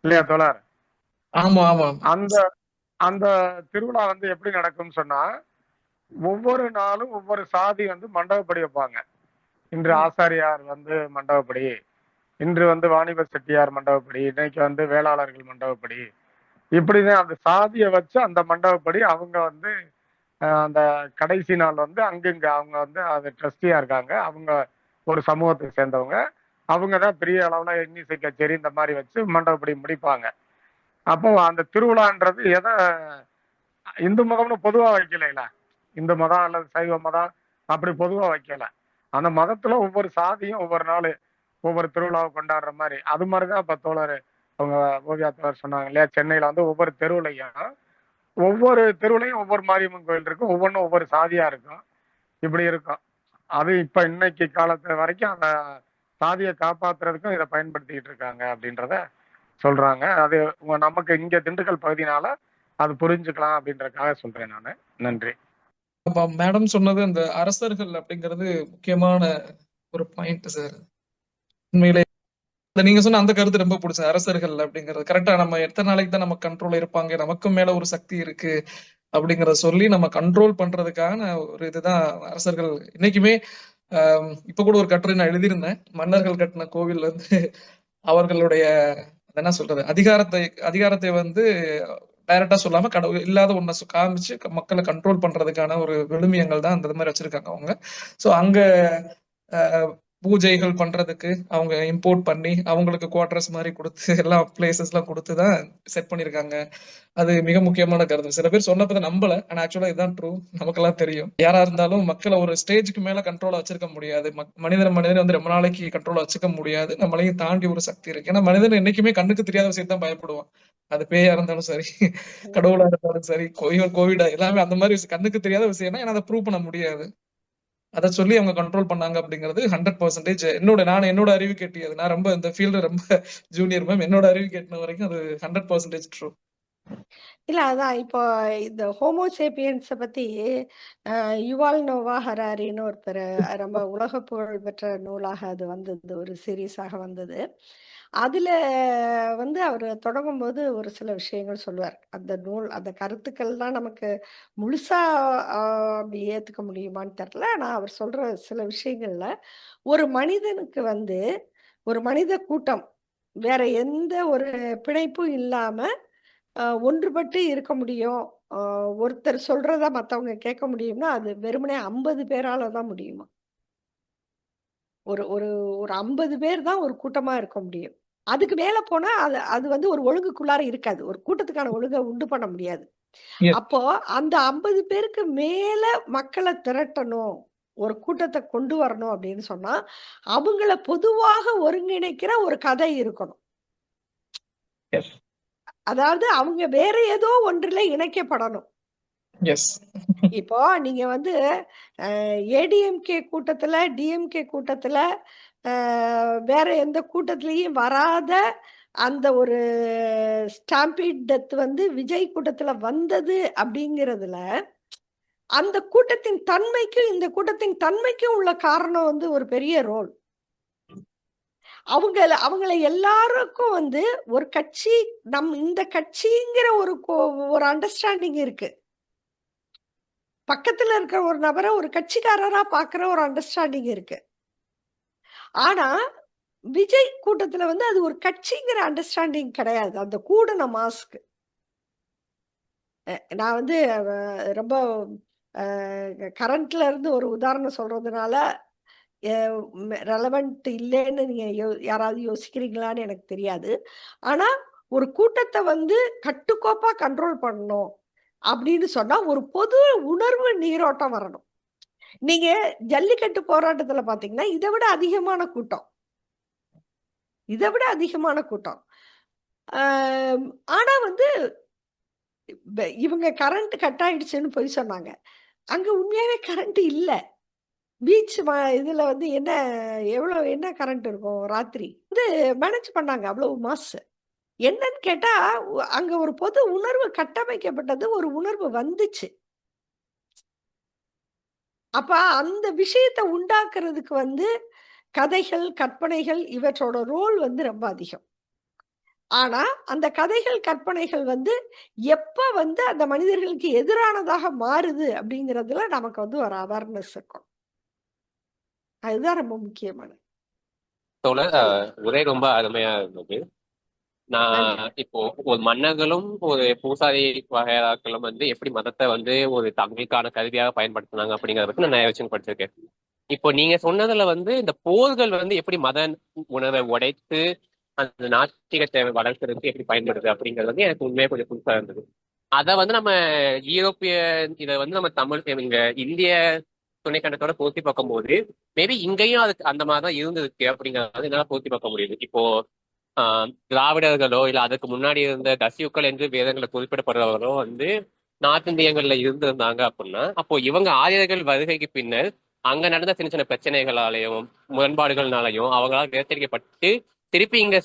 இல்லையா தோழர்? ஆமா ஆமா அந்த அந்த திருவிழா வந்து எப்படி நடக்கும்னு சொன்னா, ஒவ்வொரு நாளும் ஒவ்வொரு சாதி வந்து மண்டபப்படி வைப்பாங்க. இன்று ஆசாரியார் வந்து மண்டபப்படி, இன்று வந்து வாணிப செட்டியார் மண்டபப்படி, இன்னைக்கு வந்து வேளாளர்கள் மண்டபப்படி, இப்படிதான் அந்த சாதியை வச்சு அந்த மண்டபப்படி அவங்க வந்து அந்த கடைசி நாள் வந்து அங்கங்க அவங்க வந்து அது ட்ரஸ்டியா இருக்காங்க. அவங்க ஒரு சமூகத்தை சேர்ந்தவங்க. அவங்க தான் பெரிய அளவுல இன்னிசை கச்சேரி இந்த மாதிரி வச்சு மண்டபப்படி முடிப்பாங்க. அப்போ அந்த திருவிழான்றது எதை இந்து மதம்னு பொதுவா வைக்கல. இந்து மதம் அல்லது சைவ மதம் அப்படி பொதுவா வைக்கல. அந்த மதத்துல ஒவ்வொரு சாதியும் ஒவ்வொரு நாள் ஒவ்வொரு திருவிழாவை கொண்டாடுற மாதிரி. அது மாதிரிதான் இப்ப தோழர் அவங்க ஓவியா தோழர் சொன்னாங்க இல்லையா, சென்னையில வந்து ஒவ்வொரு தெருவுலையும் ஒவ்வொரு மாரியம்மன் கோயில் இருக்கும். ஒவ்வொன்றும் ஒவ்வொரு சாதியா இருக்கும். இப்படி இருக்கும். அது இப்ப இன்னைக்கு காலத்து வரைக்கும் அந்த சாதியை காப்பாத்துறதுக்கும் இதை பயன்படுத்திக்கிட்டு இருக்காங்க அப்படின்றத சொல்றாங்க. அது நமக்கு இங்க திண்டுக்கல் பகுதினால அது புரிஞ்சுக்கலாம் அப்படின்றதுக்காக சொல்றேன் நானு. நன்றி. மேடம் சொன்னது அந்த அரசர்கள் அப்படிங்கிறது முக்கியமான ஒரு பாயிண்ட் சார். உண்மையிலே நீங்க சொன்ன அந்த கருத்து ரொம்ப பிடிச்ச அரசர்கள் அப்படிங்கிறது கரெக்டா. நம்ம எத்தனை நாளைக்கு தான் நம்ம கண்ட்ரோல் இருப்பாங்க, நமக்கும் மேல ஒரு சக்தி இருக்கு அப்படிங்கறத சொல்லி நம்ம கண்ட்ரோல் பண்றதுக்கான ஒரு இதுதான் அரசர்கள். இன்னைக்குமே இப்ப கூட ஒரு கட்டுரை நான் எழுதியிருந்தேன். மன்னர்கள் கட்டின கோவில் வந்து அவர்களுடைய என்ன சொல்றது அதிகாரத்தை வந்து டைரக்டா சொல்லாம கடவுள் இல்லாத ஒன்ன காமிச்சு மக்களை கண்ட்ரோல் பண்றதுக்கான ஒரு விழுமியங்கள் தான் அந்த மாதிரி வச்சிருக்காங்க அவங்க. சோ அங்க பூஜைகள் பண்றதுக்கு அவங்க இம்போர்ட் பண்ணி அவங்களுக்கு குவார்டர்ஸ் மாதிரி கொடுத்து எல்லா பிளேசஸ் எல்லாம் கொடுத்துதான் செட் பண்ணிருக்காங்க. அது மிக முக்கியமான கருத்து. சில பேர் சொன்னப்பதான் நம்பல, ஆனா ஆக்சுவலா இதுதான் ட்ரூ. நமக்கெல்லாம் தெரியும். யாரா இருந்தாலும் மக்களை ஒரு ஸ்டேஜுக்கு மேல கண்ட்ரோலா வச்சிருக்க முடியாது. மனிதன் வந்து ரொம்ப நாளைக்கு கண்ட்ரோலா வச்சுக்க முடியாது. நம்மளையும் தாண்டி ஒரு சக்தி இருக்கு. ஏன்னா மனிதன் என்னைக்குமே கண்ணுக்கு தெரியாத விஷயத்தை தான் பயப்படுவான். அது பேயா இருந்தாலும் சரி, கடவுளா இருந்தாலும் சரி, கோவிடா எல்லாமே அந்த மாதிரி கண்ணுக்கு தெரியாத விஷயம்னா ஏன்னா அதை ப்ரூவ் பண்ண முடியாது. அதை சொல்லி அவங்க கண்ட்ரோல் பண்ணாங்க அப்படிங்கிறது 100% என்னோட அறிவு கேட்டியது. நான் ரொம்ப இந்த ஃபீல்டு ரொம்ப ஜூனியர் மேம். என்னோட அறிவு கேட்டின வரைக்கும் அது 100% ட்ரூ. இல்ல அதான் இப்போ இந்த ஹோமோ சேப்பியன்ஸை பத்தி யுவால் நோவா ஹராரின்னு ஒருத்தர் ரொம்ப உலக புகழ் பெற்ற நூலாக அது வந்தது, ஒரு சீரீஸாக வந்தது. அதுல வந்து அவர் தொடங்கும்போது ஒரு சில விஷயங்கள் சொல்லுவார். அந்த நூல் அந்த கருத்துக்கள்லாம் நமக்கு முழுசா அப்படி ஏத்துக்க முடியுமான்னு தெரியல. ஆனா அவர் சொல்ற சில விஷயங்கள்ல ஒரு மனிதனுக்கு வந்து ஒரு மனித கூட்டம் வேற எந்த ஒரு பிணைப்பும் இல்லாம ஒன்றுபட்டு இருக்க முடியும். அ ஒருத்தர் சொல்றத மத்தவங்க கேட்க முடியும்னா, அது வெறுமனே 50 பேரால தான் முடியுமா. ஒரு ஒரு ஒரு 50 பேர் தான் ஒரு கூட்டமா இருக்க முடியும். அதுக்கு மேல போனா அது அது வந்து ஒரு ஒழுங்குக்குள்ளார இருக்காது. ஒரு கூட்டத்துக்கான ஒழுங்க உண்டு பண்ண முடியாது. அப்போ அந்த 50 பேருக்கு மேல மக்கள திரட்டணும். ஒரு கூட்டத்த கொண்டு வரணும் அப்படின்னு சொன்னா, அவங்கள பொதுவாக ஒருங்கிணைக்கிற ஒரு கதை இருக்கணும். எஸ் அதாவது அவங்க வேற ஏதோ ஒன்றில இணைக்கப்படணும். எஸ் இப்போ நீங்க வந்து ஏடிஎம்கே கூட்டத்துல, டிஎம்கே கூட்டத்துல, வேற எந்த கூட்டத்திலயும் வராத அந்த ஒரு ஸ்டாம்பீட் டெத் வந்து விஜய் கூட்டத்துல வந்தது அப்படிங்கிறதுல, அந்த கூட்டத்தின் தன்மைக்கும், இந்த கூட்டத்தின் தன்மைக்கும் உள்ள காரணம் வந்து ஒரு பெரிய ரோல். அவங்கள எல்லாருக்கும் வந்து ஒரு கட்சி, இந்த கட்சிங்கிற ஒரு அண்டர்ஸ்டாண்டிங் இருக்கு. பக்கத்துல இருக்கிற ஒரு நபரை ஒரு கட்சிக்காரரா பார்க்கிற ஒரு அண்டர்ஸ்டாண்டிங் இருக்கு. ஆனா விஜய் கூட்டத்துல வந்து அது ஒரு கட்சிங்கிற அண்டர்ஸ்டாண்டிங் கிடையாது. அந்த கூடன மாஸ்க்கு நான் வந்து ரொம்ப கரண்ட்ல இருந்து ஒரு உதாரணம் சொல்றதுனால ரெலவெண்ட் இல்லைன்னு நீங்க யாராவது யோசிக்கிறீங்களான்னு எனக்கு தெரியாது. ஆனா ஒரு கூட்டத்தை வந்து கட்டுக்கோப்பா கண்ட்ரோல் பண்ணணும் அப்படின்னு சொன்னா ஒரு பொது உணர்வு நீரோட்டம் வரணும். நீங்க ஜல்லிக்கட்டு போராட்டத்துல பாத்தீங்கன்னா இதை விட அதிகமான கூட்டம், இதை விட அதிகமான கூட்டம். ஆனா வந்து இவங்க கரண்ட் கட் ஆயிடுச்சுன்னு போய் சொன்னாங்க. அங்க உண்மையாவே கரண்ட் இல்ல. பீச் இதுல வந்து என்ன கரண்ட் இருக்கும் ராத்திரி வந்து மேனேஜ் பண்ணாங்க. அவ்வளவு மாசு என்னன்னு கேட்டா அங்க ஒரு பொது உணர்வு கட்டமைக்கப்பட்டது, ஒரு உணர்வு வந்துச்சு. அப்ப அந்த விஷயத்தை உண்டாக்குறதுக்கு வந்து கதைகள், கற்பனைகள் இவற்றோட ரோல் வந்து ரொம்ப அதிகம். ஆனா அந்த கதைகள், கற்பனைகள் வந்து எப்ப வந்து அந்த மனிதர்களுக்கு எதிரானதாக மாறுது அப்படிங்கிறதுல நமக்கு வந்து ஒரு அவேர்னஸ் இருக்கும். அதுதான் ரொம்ப முக்கியமானது. தோழர் உரை ரொம்ப அருமையா இருந்தது. நான் இப்போ ஒரு மன்னர்களும் ஒரு பூசாரி வகையாக்களும் வந்து எப்படி மதத்தை வந்து ஒரு தங்களுக்கான கருவியாக பயன்படுத்தினாங்க அப்படிங்கிறத பத்தி நான் நிறைய விஷயம் படிச்சிருக்கேன். இப்போ நீங்க சொன்னதுல வந்து இந்த போர்கள் வந்து எப்படி மத உணர்வை உடைத்து அந்த நாத்திகத்தை வளர்க்கறதுக்கு எப்படி பயன்படுது அப்படிங்கிறது வந்து எனக்கு உண்மையாக கொஞ்சம் புதுசா இருந்தது. அதை வந்து நம்ம யூரோப்பிய இதை வந்து நம்ம தமிழ் இங்க இந்திய துணைக்கண்டத்தோட போட்டி பார்க்கும்போது மேபி இங்கேயும் அதுக்கு அந்த மாதிரிதான் இருந்திருக்கு அப்படிங்கறது என்னால போட்டி பார்க்க முடியுது. இப்போ திராவிடர்களோ இல்ல அதுக்கு முன்னாடி இருந்த தசியுக்கள் என்று வேதங்களை குறிப்பிடப்படுறவர்களோ வந்து நார்த் இந்தியங்கள்ல இருந்திருந்தாங்க அப்படின்னா அப்போ இவங்க ஆரியர்கள் வருகைக்கு பின்னர் அங்க நடந்த சின்ன சின்ன பிரச்சனைகளாலையும் முரண்பாடுகள்னாலையும் அவங்களால வேர்த்தடிக்கப்பட்டு திருப்பி இங்க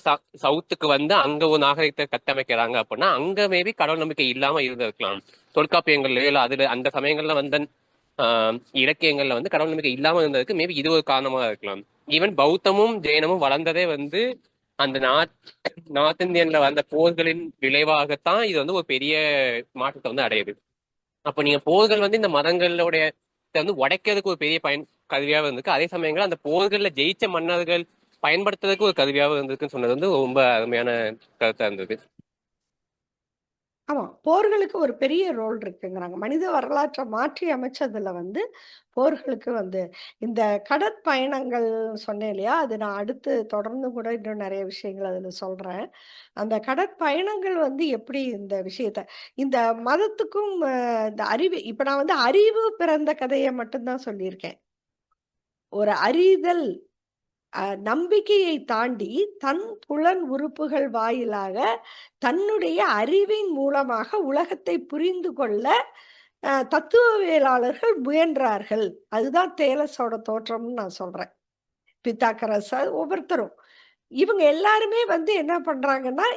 சவுத்துக்கு வந்து அங்க ஒரு நாகரிகத்தை கட்டமைக்கிறாங்க அப்படின்னா அங்க மேபி கடவுள் நம்பிக்கை இல்லாம இருந்திருக்கலாம். தொல்காப்பியங்கள்லயோ இல்ல அதுல அந்த சமயங்கள்ல வந்த இலக்கியங்கள்ல வந்து கடவுள் நம்பிக்கை இல்லாம இருந்ததுக்கு மேபி இது ஒரு காரணமா இருக்கலாம். ஈவன் பௌத்தமும் ஜெயினமும் வளர்ந்ததே வந்து அந்த நார்த் இந்தியன்ல வந்த போர்களின் விளைவாகத்தான் இது வந்து ஒரு பெரிய மாற்றத்தை வந்து அடையுது. அப்போ நீங்க போர்கள் வந்து இந்த மதங்களுடைய வந்து உடைக்கிறதுக்கு ஒரு பெரிய கருவியாக இருந்திருக்கு. அதே சமயங்கள் அந்த போர்கள்ல ஜெயிச்ச மன்னர்கள் பயன்படுத்துறதுக்கு ஒரு கருவியாக இருந்திருக்குன்னு சொன்னது வந்து ரொம்ப அருமையான கருத்தா இருந்தது. ஆமா, போர்களுக்கு ஒரு பெரிய ரோல் இருக்குங்கிறாங்க. மனித வரலாற்றை மாற்றி அமைச்சதுல வந்து போர்களுக்கு வந்து இந்த கடற்பயணங்கள் சொன்னேன் இல்லையா, அது நான் அடுத்து தொடர்ந்து கூட இன்னும் நிறைய விஷயங்கள் அதுல சொல்றேன். அந்த கடற்பயணங்கள் வந்து எப்படி இந்த விஷயத்த இந்த மதத்துக்கும் இந்த அறிவு இப்ப நான் வந்து அறிவு பிறந்த கதையை மட்டும்தான் சொல்லியிருக்கேன். ஒரு அறிதல் நம்பிக்கையை தாண்டி தன் புலன் உறுப்புகள் வாயிலாக தன்னுடைய அறிவின் மூலமாக உலகத்தை புரிந்து கொள்ள தத்துவவியலாளர்கள் முயன்றார்கள். அதுதான் தேலஸோட தோற்றம்னு நான் சொல்றேன். பித்தாகரஸ் ஒவ்வொருத்தரும் இவங்க எல்லாருமே வந்து என்ன பண்றாங்கன்னா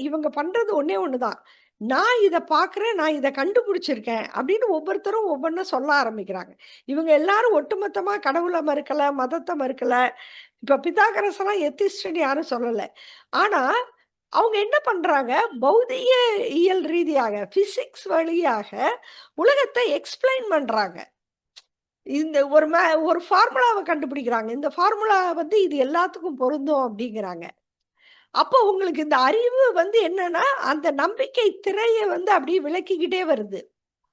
இவங்க பண்றது ஒன்னே ஒண்ணுதான். நான் இதை பாக்குறேன், நான் இதை கண்டுபிடிச்சிருக்கேன் அப்படின்னு ஒவ்வொருத்தரும் ஒவ்வொன்றும் சொல்ல ஆரம்பிக்கிறாங்க. இவங்க எல்லாரும் ஒட்டுமொத்தமா கடவுளை மறுக்கல, மதத்தை மறுக்கல. இப்ப பித்தாகரஸ் எல்லாம் எத்திஸ்ட்னு யாரும் சொல்லல. ஆனா அவங்க என்ன பண்றாங்க, பௌதிக இயல் ரீதியாக பிசிக்ஸ் வழியாக உலகத்தை எக்ஸ்பிளைன் பண்றாங்க. இந்த ஒரு ஃபார்முலாவை கண்டுபிடிக்கிறாங்க. இந்த ஃபார்முலா வந்து இது எல்லாத்துக்கும் பொருந்தும் அப்படிங்கிறாங்க. அப்போ உங்களுக்கு இந்த அறிவு வந்து என்னன்னா அந்த நம்பிக்கை திரையை வந்து அப்படியே விளக்கிக்கிட்டே வருது.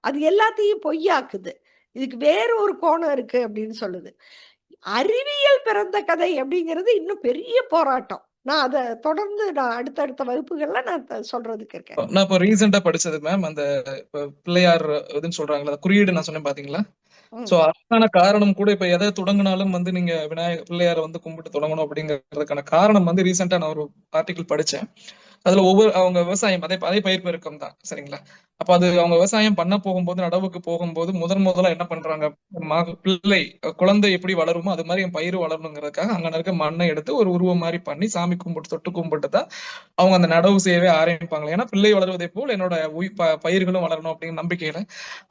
அது எல்லாத்தையும் பொய்யாக்குது. இதுக்கு வேற ஒரு கோணம் இருக்கு அப்படின்னு சொல்லுது. அறிவியல் பிறந்த கதை அப்படிங்கிறது இன்னும் பெரிய போராட்டம். நான் அதை தொடர்ந்து நான் அடுத்தடுத்த வகுப்புகள்ல நான் சொல்றதுக்கு இருக்கேன். நான் இப்போ ரீசெண்டா படிச்சது மேம், அந்த பிள்ளையார் இதுன்னு சொல்றாங்களா குறியீடு நான் சொன்னேன் பாத்தீங்களா. சோ அதுக்கான காரணம் கூட இப்ப எதை தொடங்கினாலும் வந்து நீங்க பிள்ளையார வந்து கும்பிட்டு தொடங்கணும் அப்படிங்கிறதுக்கான காரணம் வந்து ரீசெண்டா நான் ஒரு ஆர்டிகிள் படிச்சேன். அதுல அவங்க விவசாயம் அதே பயிர் பெருக்கம் தான் சரிங்களா. அப்ப அது அவங்க விவசாயம் பண்ண போகும்போது நடவுக்கு போகும்போது முதல்ல என்ன பண்றாங்க, குழந்தை எப்படி வளருமோ அது மாதிரி என் பயிர் வளரணுங்கிறதுக்காக அங்க இருக்க மண்ணை எடுத்து ஒரு உருவம் மாதிரி பண்ணி சாமி கும்பிட்டு தொட்டு கும்பிட்டு தான் அவங்க அந்த நடவு செய்யவே ஆரம்பிப்பாங்க. ஏன்னா பிள்ளை வளருவதை போல் என்னோட பயிர்களும் வளரணும் அப்படிங்கிற நம்பிக்கையில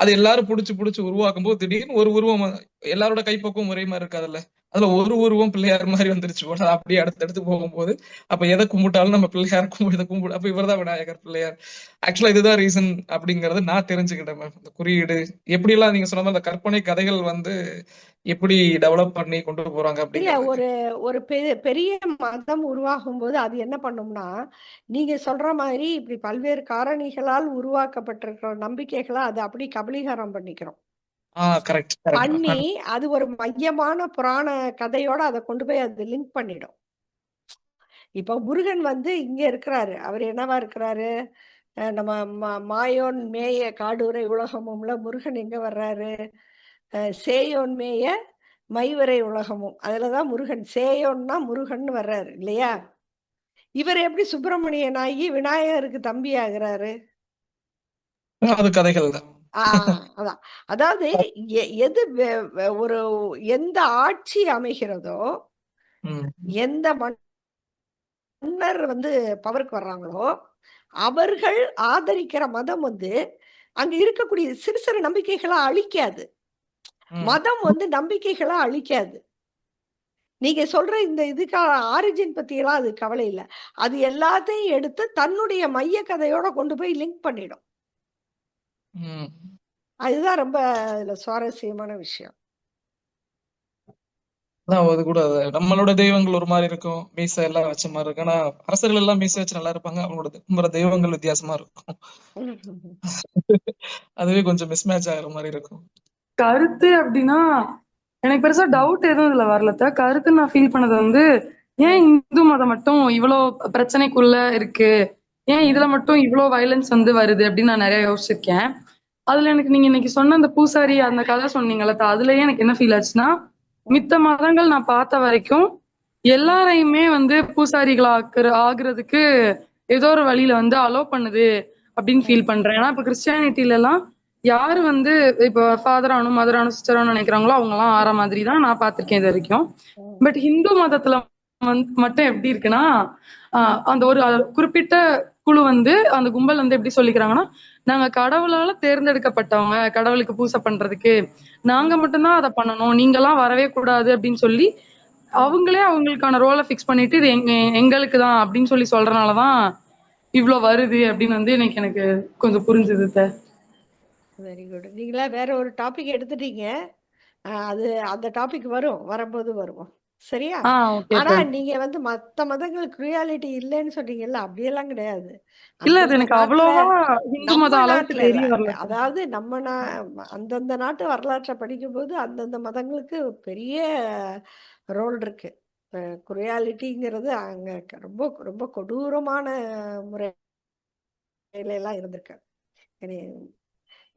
அது எல்லாரும் புடிச்சு உருவாக்கும் போது திடீர்னு ஒரு உருவம் எல்லாரோட கைப்பக்குவம் ஒரே மாதிரி இருக்காதுல்ல. அதுல ஒரு உருவம் பிள்ளையார் மாதிரி வந்துருச்சு போல. அப்படியே அடுத்தடுத்து போகும்போது அப்ப எதை கும்பிட்டாலும் நம்ம பிள்ளையார் இதை கும்பிடு, அப்ப இவர்தான் விநாயகர் பிள்ளையார். ஆக்சுவலா இதுதான் ரீசன் அப்படிங்கறது நான் தெரிஞ்சுக்கிட்டேன் மேம். இந்த குறியீடு எப்படி எல்லாம் நீங்க சொன்ன மாதிரி அந்த கற்பனை கதைகள் வந்து எப்படி டெவலப் பண்ணி கொண்டு போறாங்க இல்ல அப்படிங்கிறது. ஒரு பெரிய மதம் உருவாகும் போது அது என்ன பண்ணும்னா, நீங்க சொல்ற மாதிரி இப்படி பல்வேறு காரணிகளால் உருவாக்கப்பட்டிருக்கிற நம்பிக்கைகளை அது அப்படி கபலீகரம் பண்ணிக்கிறோம். கரெக்ட் பண்ணி அது ஒரு மையமான புராண கதையோட அதை கொண்டு போய் அது லிங்க் பண்ணிடும். இப்போ முருகன் வந்து இங்க இருக்கிறாரு. அவர் என்னவா இருக்கிறாரு? நம்ம மாயோன் மேய காடுரை உலகமும்ல முருகன் எங்க வர்றாரு? சேயோன் மேய மைவரை உலகமும். அதுலதான் முருகன் சேயோன்னா முருகன் வர்றாரு இல்லையா? இவர் எப்படி சுப்பிரமணியன் ஆகி விநாயகருக்கு தம்பி ஆகிறாரு? அது கதைகள் தான். அதான். அதாவது எது ஒரு எந்த ஆட்சி அமைகிறதோ, எந்த மன்னர் வந்து பவருக்கு வர்றாங்களோ, அவர்கள் ஆதரிக்கிற மதம் வந்து அங்க இருக்கக்கூடிய சிறு சிறு நம்பிக்கைகளை அழிக்காது. மதம் வந்து நம்பிக்கைகளை அழிக்காது. நீங்க சொல்ற இந்த இதுக்கான ஆரிஜின் பத்தி எல்லாம் அது கவலை இல்லை. அது எல்லாத்தையும் எடுத்து தன்னுடைய மைய கதையோட கொண்டு போய் லிங்க் பண்ணிடும். அதுதான் ரொம்ப இதுல சுவாரஸ்யமான விஷயம். அது கூட நம்மளோட தெய்வங்கள் ஒரு மாதிரி இருக்கும், மீசை எல்லாம் வச்ச மாதிரி இருக்கும். ஆனா அரசர்கள் எல்லாம் மீசை வச்சு நல்லா இருப்பாங்க, அவங்களோட தெய்வங்கள் வித்தியாசமா இருக்கும். அதுவே கொஞ்சம் மிஸ்மேட்ச் ஆகிற மாதிரி இருக்கும். கருத்து அப்படின்னா எனக்கு பெருசா டவுட் எதுவும் இதுல வரல. கருத்து நான் ஃபீல் பண்ணது வந்து ஏன் இந்து மதம் மட்டும் இவ்வளோ பிரச்சனைக்குள்ள இருக்கு, ஏன் இதுல மட்டும் இவ்வளோ வயலன்ஸ் வந்து வருது அப்படின்னு நான் நிறைய யோசிச்சிருக்கேன். அதுல எனக்கு நீங்க இன்னைக்கு சொன்ன அந்த பூசாரி அந்த கதை சொன்னீங்கல்ல, அதுலயே எனக்கு என்ன ஃபீல் ஆச்சுன்னா, மித்த மதங்கள் நான் பார்த்த வரைக்கும் எல்லாரையுமே வந்து பூசாரிகள் ஆகுறதுக்கு ஏதோ ஒரு வழியில வந்து அலோவ் பண்ணுது அப்படின்னு ஃபீல் பண்றேன். ஏன்னா இப்ப கிறிஸ்டியானிட்டில எல்லாம் யாரு வந்து இப்ப ஃபாதர் ஆனும் மதர் ஆனும் சிஸ்டர் ஆனும் நினைக்கிறாங்களோ அவங்க எல்லாம் ஆற மாதிரி தான் நான் பார்த்திருக்கேன் இது வரைக்கும். பட் ஹிந்து மதத்துல மட்டும் எப்படி இருக்குன்னா, அந்த ஒரு குறிப்பிட்ட குழு வந்து அந்த கும்பல் வந்து எப்படி சொல்லிக்கிறாங்கன்னா, நாங்க கடவுளால தேர்ந்தெடுக்கப்பட்டவங்க, கடவுளுக்கு பூசை பண்றதுக்கு நாங்க மட்டும்தான் அதை பண்ணணும், நீங்க எல்லாம் வரவே கூடாது அப்படின்னு சொல்லி அவங்களே அவங்களுக்கான ரோலை ஃபிக்ஸ் பண்ணிட்டு இது எங்களுக்கு தான் அப்படின்னு சொல்லி சொல்றதுனாலதான் இவ்வளவு வருது அப்படின்னு வந்து எனக்கு கொஞ்சம் புரிஞ்சுது. Very good. நீங்களா வேற ஒரு டாபிக் எடுத்துட்டீங்க. அது அந்த டாபிக் வரும்போது வருவோம். சரியா? ஆனா நீங்க வந்து மத்த மதங்களுக்கு ரியாலிட்டி இல்லைன்னு சொன்னீங்கல்ல, அப்படியெல்லாம் கிடையாது. அதாவது நம்ம அந்தந்த நாட்டு வரலாற்றை படிக்கும்போது அந்தந்த மதங்களுக்கு பெரிய ரோல் இருக்கு. குரியாலிட்டிங்கிறது அங்க ரொம்ப ரொம்ப கொடூரமான முறையில எல்லாம் இருந்திருக்கு.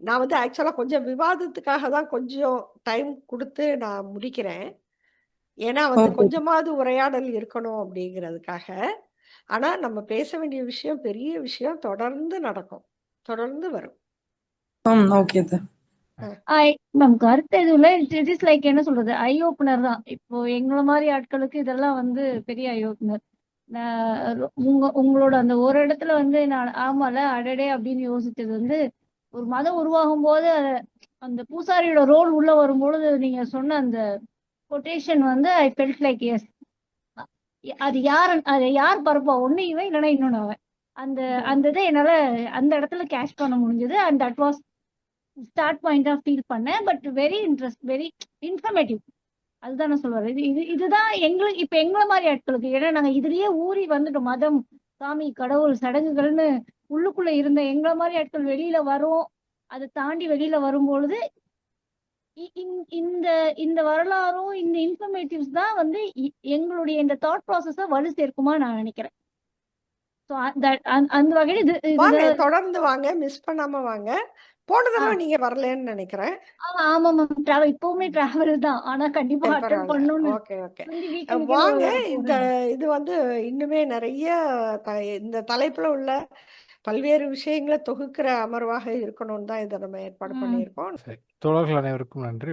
நான் வந்து ஆக்சுவலா கொஞ்சம் விவாதத்துக்காக தான் கொஞ்சம் டைம் கொடுத்து நான் முடிக்கிறேன். ஏன்னா வந்து கொஞ்சமாவது உரையாடல் இருக்கணும் அப்படிங்கிறதுக்காக. ஆனா நம்ம பேச வேண்டிய விஷயம் பெரிய விஷயம், தொடர்ந்து நடக்கும், தொடர்ந்து வரும். மேம் கருத்து எதுவும் இல்லை. இட் இஸ் லைக் என்ன சொல்றது, ஐ ஓப்பனர் தான். இப்போ எங்களை மாதிரி ஆட்களுக்கு இதெல்லாம் வந்து பெரிய ஐ ஓப்பனர். உங்களோட அந்த ஒரு இடத்துல வந்து நான் ஆமால அடடே அப்படின்னு யோசிச்சது வந்து, ஒரு மதம் உருவாகும் போது அந்த பூசாரியோட ரோல் உள்ள வரும்பொழுது நீங்க சொன்ன அந்த கொட்டேஷன் வந்து ஐ ஃபெல்ட் லைக் எஸ், அது யார் பரப்பா, ஒண்ணு இவன் இல்லைன்னா இன்னொன்னு அவன். அந்த இதை என்னால அந்த இடத்துல கேஷ் பண்ண முடிஞ்சது. அண்ட் தட் வாஸ் ஸ்டார்ட் பாயிண்டா ஃபீல் பண்ணேன். But very informative. அதுதான் நான் சொல்லுவேன். இதுதான் எங்களுக்கு இப்ப எங்களை மாதிரி ஆட்களுக்கு, ஏன்னா நாங்க இதுலயே ஊறி வந்துட்டோம். மதம், சாமி, கடவுள், சடங்குகள்னு உள்ளுக்குள்ள இருந்த எங்களை மாதிரி ஆட்கள் வெளியில வரும். அதை தாண்டி வெளியில வரும்பொழுது இந்த வரலாறும் இந்த இன்ஃபர்மேட்டிவ்ஸ் தான் வந்து எங்களுடைய இந்த தாட் ப்ராசஸ வலு சேர்க்குமா நான் நினைக்கிறேன். அந்த வகையில தொடர்ந்து வாங்க, மிஸ் பண்ணாம வாங்க. போன தடவை நீங்க வரலன்னு நினைக்கிறேன். ஆமா மேம், டிராவல் இப்பவுமே டிராவல் தான். ஆனா கண்டிப்பா அட்டெண்ட் பண்ணனும். ஓகே வாங்க. இது வந்து இன்னுமே நிறைய இந்த தலைப்புல உள்ள பல்வேறு விஷயங்களை தொகுக்கிற அமர்வாக இருக்கணும்னு தான் இதை நம்ம ஏற்பாடு பண்ணியிருக்கோம். தோழர்கள் அனைவருக்கும் நன்றி.